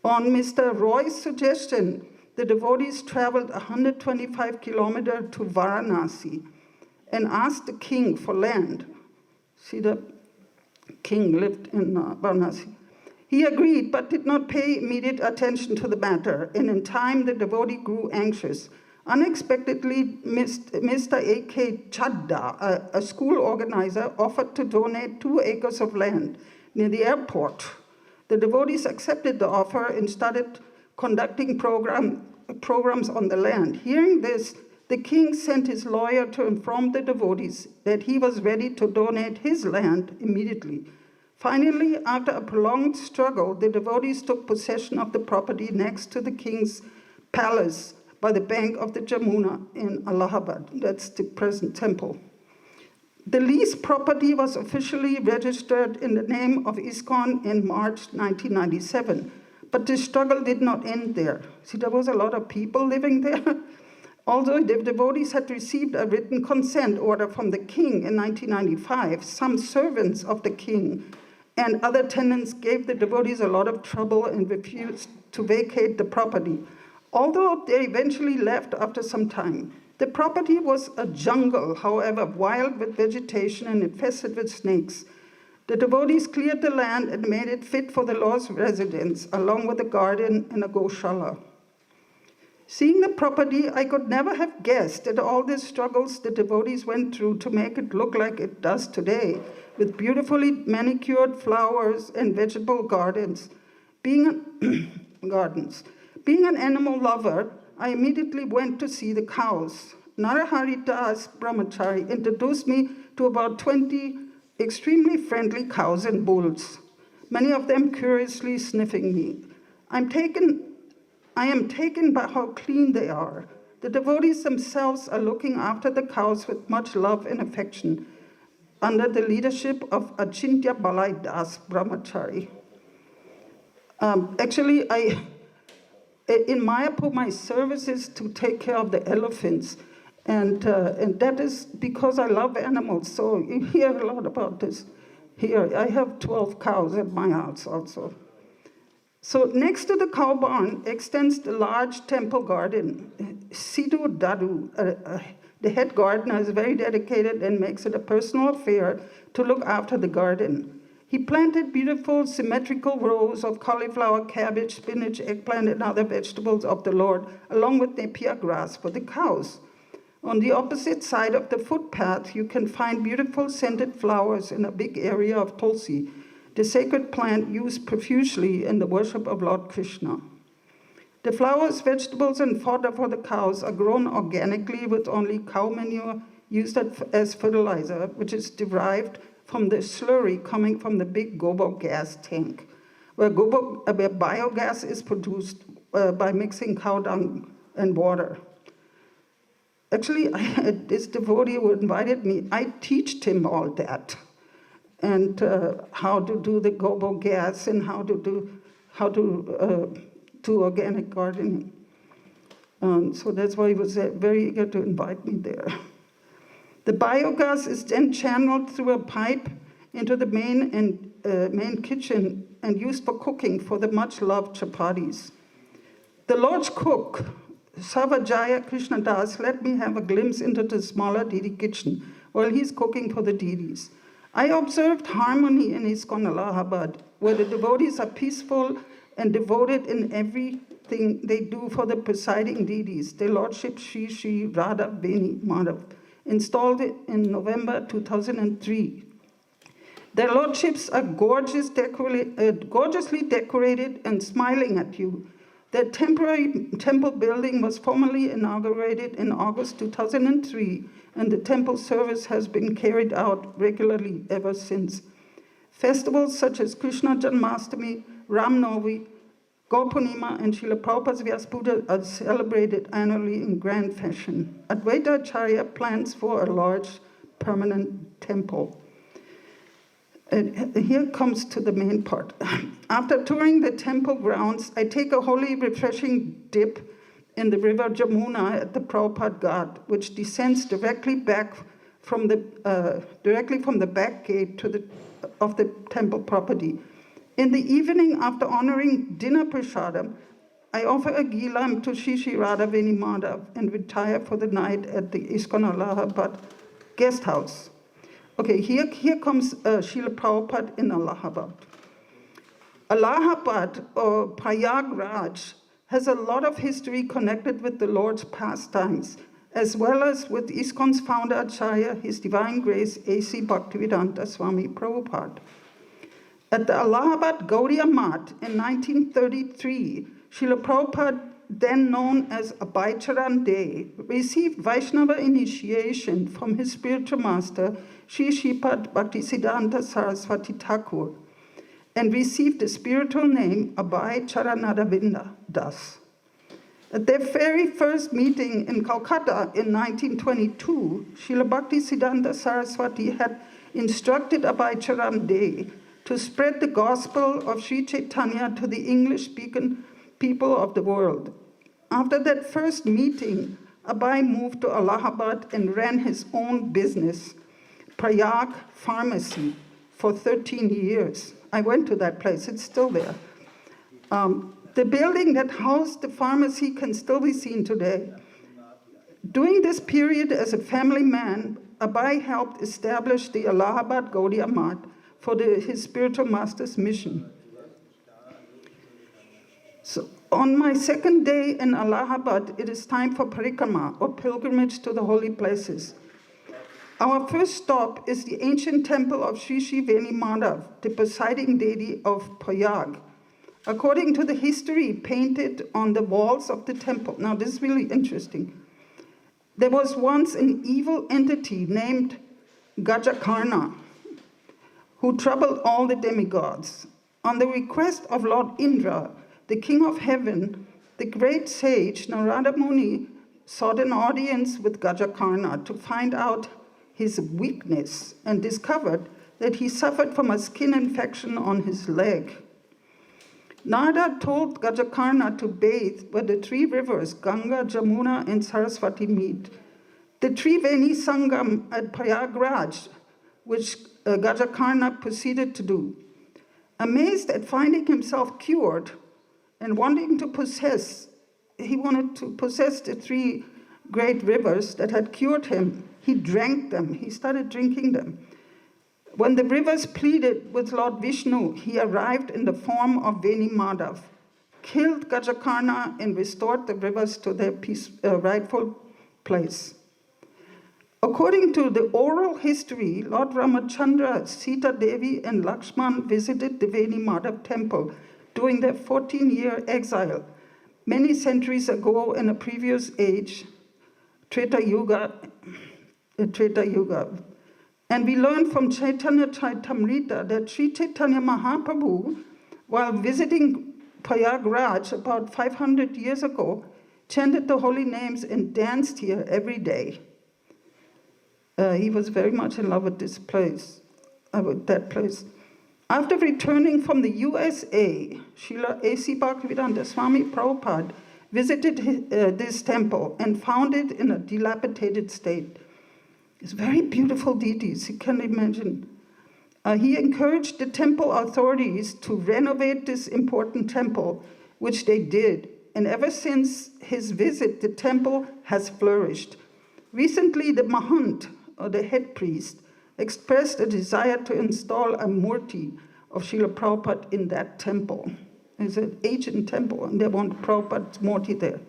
On Mr. Roy's suggestion, the devotees traveled 125 kilometers to Varanasi and asked the king for land. See, the king lived in Varanasi. He agreed, but did not pay immediate attention to the matter, and in time the devotee grew anxious. Unexpectedly, Mr. A.K. Chadda, a school organizer, offered to donate 2 acres of land near the airport. The devotees accepted the offer and started conducting programs on the land. Hearing this, the king sent his lawyer to inform the devotees that he was ready to donate his land immediately. Finally, after a prolonged struggle, the devotees took possession of the property next to the king's palace by the bank of the Jamuna in Allahabad. That's the present temple. The leased property was officially registered in the name of ISKCON in March 1997, but the struggle did not end there. See, there was a lot of people living there. Although the devotees had received a written consent order from the king in 1995, some servants of the king and other tenants gave the devotees a lot of trouble and refused to vacate the property, although they eventually left after some time. The property was a jungle, however, wild with vegetation and infested with snakes. The devotees cleared the land and made it fit for the Lord's residence, along with a garden and a goshala. Seeing the property, I could never have guessed at all the struggles the devotees went through to make it look like it does today, with beautifully manicured flowers and vegetable gardens. Being an animal lover, I immediately went to see the cows. Narahari Das Brahmachari introduced me to about 20 extremely friendly cows and bulls, many of them curiously sniffing me. I am taken by how clean they are. The devotees themselves are looking after the cows with much love and affection under the leadership of Achintya Balai Das Brahmachari. In Mayapur, my service is to take care of the elephants, and that is because I love animals, so you hear a lot about this here. I have 12 cows at my house also. So next to the cow barn extends the large temple garden. Sidhu Dadu, the head gardener, is very dedicated and makes it a personal affair to look after the garden. He planted beautiful symmetrical rows of cauliflower, cabbage, spinach, eggplant, and other vegetables of the Lord, along with napier grass for the cows. On the opposite side of the footpath, you can find beautiful scented flowers in a big area of tulsi, the sacred plant used profusely in the worship of Lord Krishna. The flowers, vegetables, and fodder for the cows are grown organically with only cow manure used as fertilizer, which is derived from the slurry coming from the big gobar gas tank, where biogas is produced by mixing cow dung and water. Actually, this devotee who invited me, I taught him all that, and how to do the gobar gas and how to do organic gardening. So that's why he was very eager to invite me there. The biogas is then channeled through a pipe into the main kitchen and used for cooking for the much-loved chapatis. The Lord's cook, Savajaya Krishna Das, let me have a glimpse into the smaller deity kitchen while he's cooking for the deities. I observed harmony in ISKCON Allahabad, where the devotees are peaceful and devoted in everything they do for the presiding deities, their Lordship Shri Shri Radha Veni Madhav, installed in November 2003. Their lordships are gorgeously decorated and smiling at you. Their temporary temple building was formally inaugurated in August 2003, and the temple service has been carried out regularly ever since. Festivals such as Krishna Janmastami, Ram Navami, Gaur Purnima, and Srila Prabhupada's Vyaspuja are celebrated annually in grand fashion. Advaita Acharya plans for a large permanent temple. And here comes to the main part. After touring the temple grounds, I take a holy, refreshing dip in the river Jamuna at the Prabhupada Ghat, which descends directly from the back gate of the temple property. In the evening, after honoring dinner prasadam, I offer a gilam to Shri Shri Radha Veni Madhav and retire for the night at the ISKCON Allahabad guest house. Okay, here comes Srila Prabhupada in Allahabad. Allahabad, or Prayag Raj, has a lot of history connected with the Lord's pastimes, as well as with ISKCON's founder Acharya, His Divine Grace A.C. Bhaktivedanta Swami Prabhupada. At the Allahabad Gaudiya Math in 1933, Srila Prabhupada then known as Abhaicharan Day, received Vaishnava initiation from his spiritual master, Sri Sripad Bhaktisiddhanta Saraswati Thakur, and received the spiritual name Abhay Charanaravinda Das. At their very first meeting in Calcutta in 1922, Srila Bhaktisiddhanta Saraswati had instructed Abhay Charan Day to spread the gospel of Sri Chaitanya to the English-speaking people of the world. After that first meeting, Abhay moved to Allahabad and ran his own business, Prayag Pharmacy, for 13 years. I went to that place, it's still there. The building that housed the pharmacy can still be seen today. During this period as a family man, Abhay helped establish the Allahabad Gaudiya Math for his spiritual master's mission. So on my second day in Allahabad, it is time for parikrama, or pilgrimage to the holy places. Our first stop is the ancient temple of Sri Sri Veni Madhav, the presiding deity of Prayag. According to the history painted on the walls of the temple, now this is really interesting. There was once an evil entity named Gajakarna who troubled all the demigods. On the request of Lord Indra, the king of heaven, the great sage Narada Muni sought an audience with Gajakarna to find out his weakness and discovered that he suffered from a skin infection on his leg. Narada told Gajakarna to bathe where the three rivers, Ganga, Jamuna, and Saraswati meet. The Triveni Sangam at Prayag Raj, which Gajakarna proceeded to do. Amazed at finding himself cured and wanting to possess, he wanted to possess the three great rivers that had cured him. He drank them, he started drinking them. When the rivers pleaded with Lord Vishnu, he arrived in the form of Veni Madhav, killed Gajakarna, and restored the rivers to their rightful place. According to the oral history, Lord Ramachandra, Sita Devi, and Lakshman visited the Veni Madhav temple during their 14-year exile, many centuries ago in a previous age, Treta Yuga. And we learn from Chaitanya Charitamrita that Sri Chaitanya Mahaprabhu, while visiting Prayag Raj about 500 years ago, chanted the holy names and danced here every day. He was very much in love with this place, that place. After returning from the USA, Srila A.C. Bhaktivedanta Swami Prabhupada visited this temple and found it in a dilapidated state. It's very beautiful deities, you can imagine. He encouraged the temple authorities to renovate this important temple, which they did. And ever since his visit, the temple has flourished. Recently, the Mahant, or the head priest, expressed a desire to install a murti of Srila Prabhupada in that temple. It's an ancient temple, and they want Prabhupada's murti there.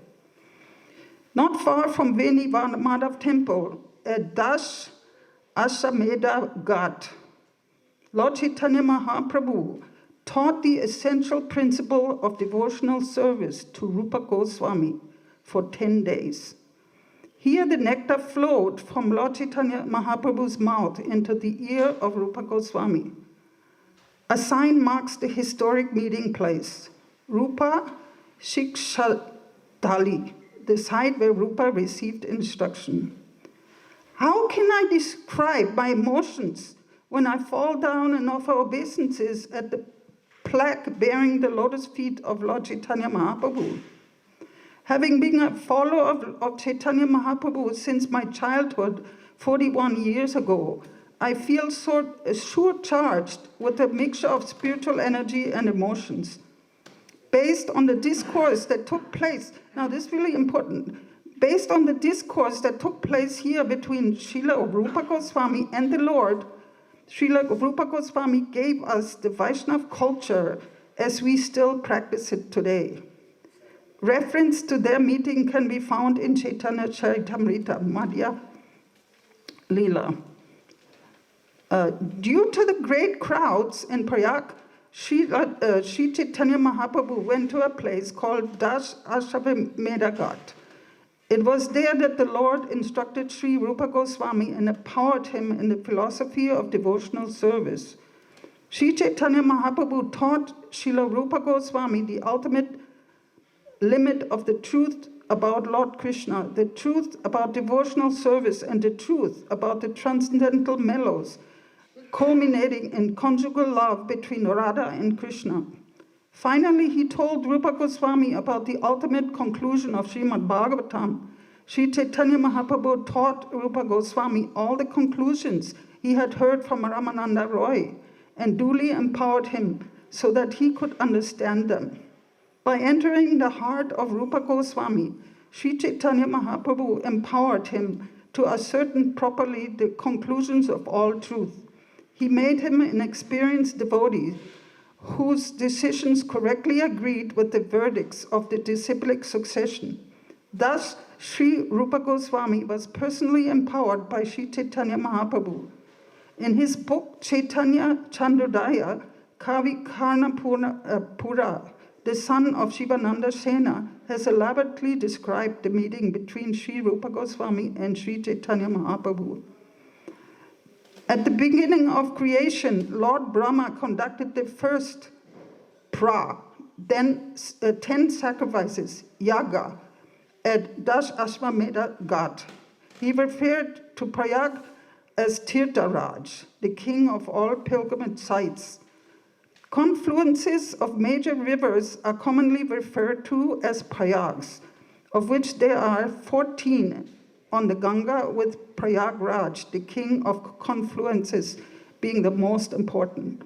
Not far from Veni Madhav temple, at Dash Ashameda Ghat, Lord Chaitanya Mahaprabhu taught the essential principle of devotional service to Rupa Goswami for 10 days. Here the nectar flowed from Lord Chaitanya Mahaprabhu's mouth into the ear of Rupa Goswami. A sign marks the historic meeting place, Rupa Shikshadali, the site where Rupa received instruction. How can I describe my emotions when I fall down and offer obeisances at the plaque bearing the lotus feet of Lord Chaitanya Mahaprabhu? Having been a follower of Chaitanya Mahaprabhu since my childhood, 41 years ago, I feel surcharged with a mixture of spiritual energy and emotions. Based on the discourse that took place, now this is really important, based on the discourse that took place here between Srila Rupa Goswami and the Lord, Srila Rupa Goswami gave us the Vaishnava culture as we still practice it today. Reference to their meeting can be found in Chaitanya Charitamrita, Madhya Leela. Due to the great crowds in Prayag, Sri Chaitanya Mahaprabhu went to a place called Ashwamedha Ghat. It was there that the Lord instructed Sri Rupa Goswami and empowered him in the philosophy of devotional service. Sri Chaitanya Mahaprabhu taught Srila Rupa Goswami the ultimate limit of the truth about Lord Krishna, the truth about devotional service, and the truth about the transcendental mellows, culminating in conjugal love between Radha and Krishna. Finally, he told Rupa Goswami about the ultimate conclusion of Srimad Bhagavatam. Sri Chaitanya Mahaprabhu taught Rupa Goswami all the conclusions he had heard from Ramananda Roy and duly empowered him so that he could understand them. By entering the heart of Rupa Goswami, Sri Chaitanya Mahaprabhu empowered him to ascertain properly the conclusions of all truth. He made him an experienced devotee whose decisions correctly agreed with the verdicts of the disciplic succession. Thus, Sri Rupa Goswami was personally empowered by Sri Chaitanya Mahaprabhu. In his book Chaitanya Chandrodaya, Kavi Karna Pura, the son of Shivananda Sena, has elaborately described the meeting between Sri Rupa Goswami and Sri Chaitanya Mahaprabhu. At the beginning of creation, Lord Brahma conducted the first then 10 sacrifices, yaga, at Ashwamedha Ghat. He referred to Prayag as Tirtha Raj, the king of all pilgrimage sites. Confluences of major rivers are commonly referred to as Prayags, of which there are 14 on the Ganga, with Prayag Raj, the king of confluences, being the most important.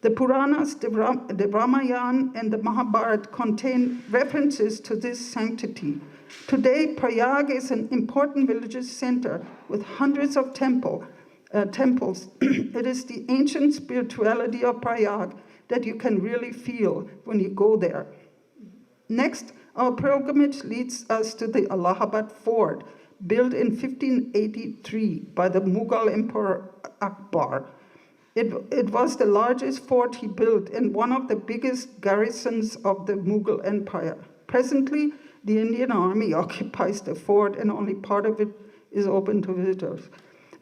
The Puranas, the Ramayana, and the Mahabharata contain references to this sanctity. Today, Prayag is an important religious center with hundreds of temples. It is the ancient spirituality of Prayag that you can really feel when you go there. Next, our pilgrimage leads us to the Allahabad fort, built in 1583 by the Mughal Emperor Akbar. It was the largest fort he built and one of the biggest garrisons of the Mughal Empire. Presently, the Indian Army occupies the fort and only part of it is open to visitors.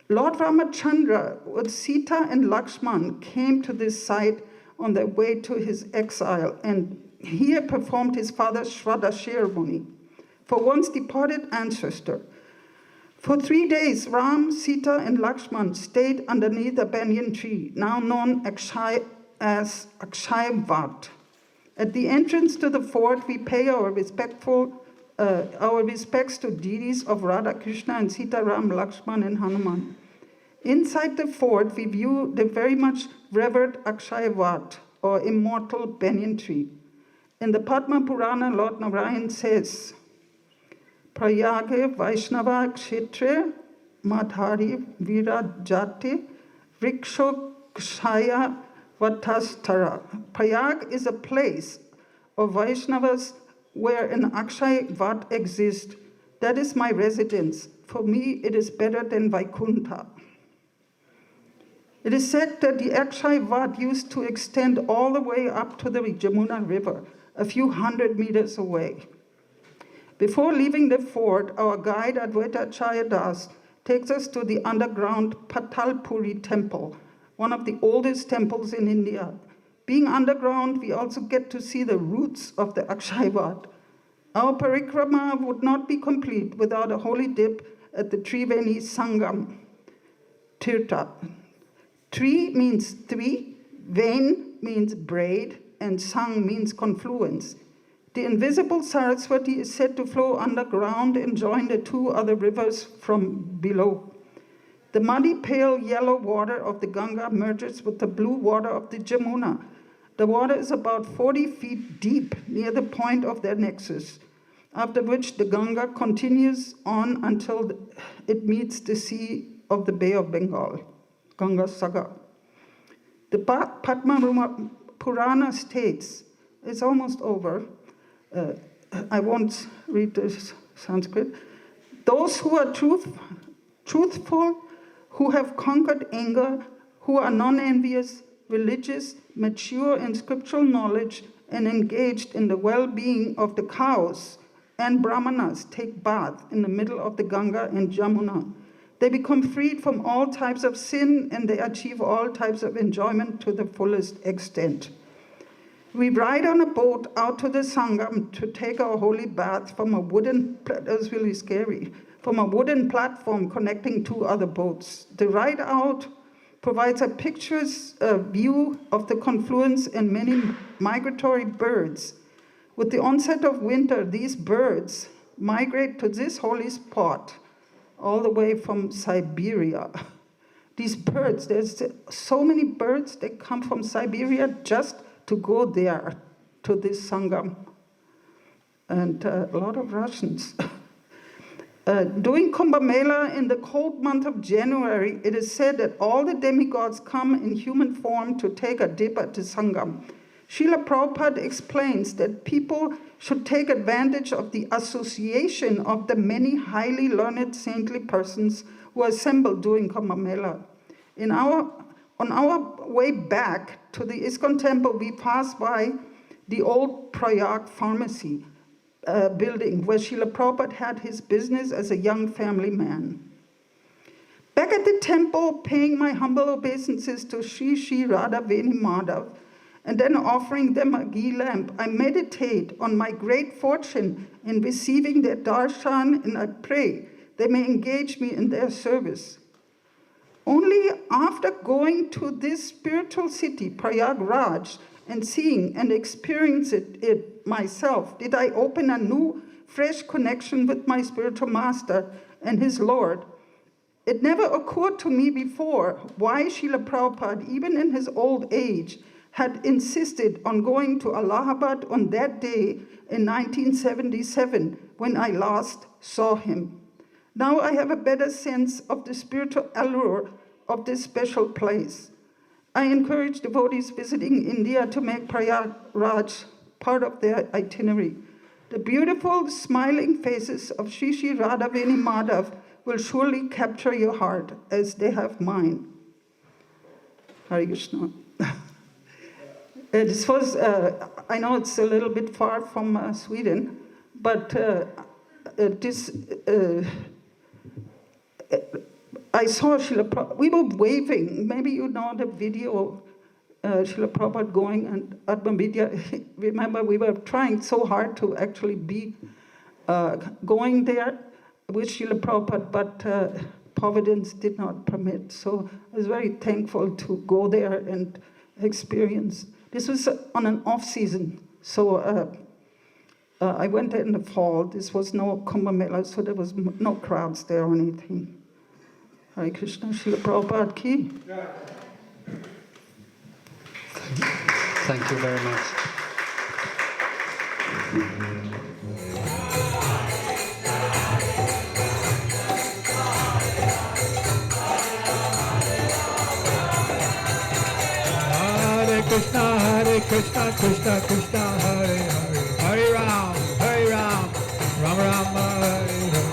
Lord Ramachandra with Sita and Lakshman came to this site on their way to his exile, and here performed his father's Shraddha ceremony for one's departed ancestor. For 3 days, Ram, Sita, and Lakshman stayed underneath a banyan tree, now known as Akshay Vat. At the entrance to the fort, we pay our respects to deities of Radha, Krishna, and Sita, Ram, Lakshman, and Hanuman. Inside the fort, we view the very much revered Akshay Vat, or immortal banyan tree. In the Padma Purana, Lord Narayan says, Prayage Vaishnava Kshetre Madhari Virajate Vriksho Kshaya Vatastara. Prayag is a place of Vaishnavas where an Akshay Vat exists. That is my residence. For me, it is better than Vaikuntha. It is said that the Akshay Vat used to extend all the way up to the Jamuna River, a few hundred meters away. Before leaving the fort, our guide Advaita Acharya Das takes us to the underground Patalpuri temple, one of the oldest temples in India. Being underground, we also get to see the roots of the Akshay Vat. Our parikrama would not be complete without a holy dip at the Triveni Sangam, Tirtha. Tri means three, Ven means braid, and Sang means confluence. The invisible Saraswati is said to flow underground and join the two other rivers from below. The muddy, pale yellow water of the Ganga merges with the blue water of the Jamuna. The water is about 40 feet deep near the point of their nexus, after which the Ganga continues on until it meets the sea of the Bay of Bengal, Ganga Sagar. The Padma Purana states, it's almost over, I won't read this Sanskrit. Those who are truthful, who have conquered anger, who are non-envious, religious, mature in scriptural knowledge, and engaged in the well-being of the cows and brahmanas take bath in the middle of the Ganga and Jamuna. They become freed from all types of sin and they achieve all types of enjoyment to the fullest extent. We ride on a boat out to the Sangam to take our holy bath from a wooden, that was really scary, from a wooden platform connecting two other boats. The ride out provides a picturesque view of the confluence and many migratory birds. With the onset of winter, these birds migrate to this holy spot all the way from Siberia. These birds, there's so many birds that come from Siberia just to go there, to this Sangam. And a lot of Russians. During Kumbh Mela in the cold month of January, it is said that all the demigods come in human form to take a dip at the Sangam. Srila Prabhupada explains that people should take advantage of the association of the many highly learned saintly persons who assemble during Kumbh Mela. On our way back to the ISKCON temple, we passed by the old Prayag pharmacy building where Srila Prabhupada had his business as a young family man. Back at the temple, paying my humble obeisances to Sri Radha Veni Madhav, and then offering them a ghee lamp, I meditate on my great fortune in receiving their darshan, and I pray they may engage me in their service. Only after going to this spiritual city, Prayag Raj, and seeing and experiencing it myself, did I open a new, fresh connection with my spiritual master and his Lord. It never occurred to me before why Srila Prabhupada, even in his old age, had insisted on going to Allahabad on that day in 1977 when I last saw him. Now I have a better sense of the spiritual allure of this special place. I encourage devotees visiting India to make Prayag Raj part of their itinerary. The beautiful smiling faces of Sri Radha Veni Madhav will surely capture your heart as they have mine. Hare Krishna. This was, I know it's a little bit far from Sweden, but I saw Srila Prabhupada, we were waving, maybe you know the video, Srila Prabhupada going and Atmavidya. Remember, we were trying so hard to actually be going there with Srila Prabhupada, but Providence did not permit. So I was very thankful to go there and experience. This was on an off season, so I went there in the fall. This was no Kumbh Mela, so there was no crowds there or anything. Hare Krishna, Srila Prabhupada ki. Thank you very much. Hare Krishna, Krishna Krishna, Hare Hare, Hare Ram, Ram Ram, Hare Hare.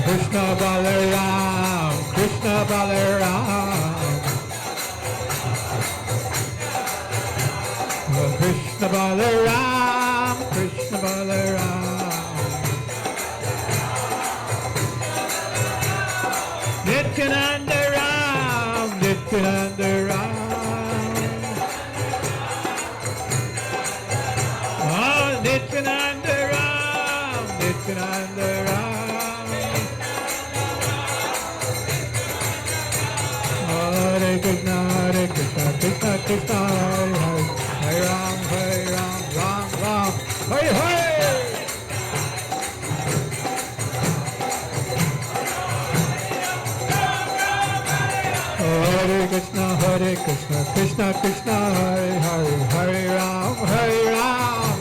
Krishna Balaram, Krishna Balaram, Krishna Balaram, Krishna Balaram. Nityananda Ram, Nityananda Ram. Oh, Nityananda Ram, Nityananda Ram. Hare Krishna, Krishna Krishna, Hare Hare, Hare Ram, Ram Ram, Hare Hare. Hare Krishna, Krishna Krishna, Hare Hare, Hare Ram,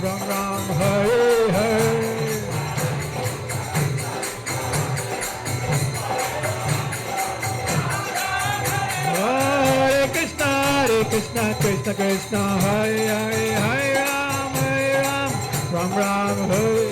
Ram Ram, Hare Hare. Hare Krishna, Krishna Krishna, Hare Hare, Hare Ram, Ram Ram, Hare.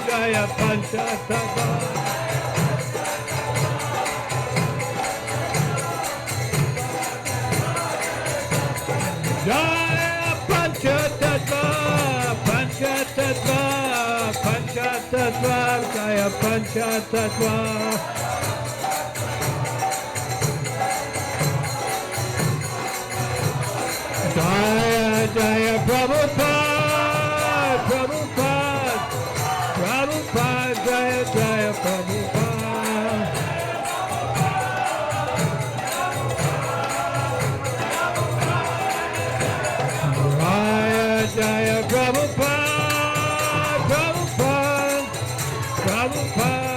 Jaya Panchatattva. Jaya Panchatattva, Panchatattva, Panchatattva, Jaya Panchatattva. Jaya Jaya Prabhupada, Prabhupada, Prabhupada, Jaya Jaya Prabhupada. Jaya Jaya Prabhupada, Prabhupada, Prabhupada.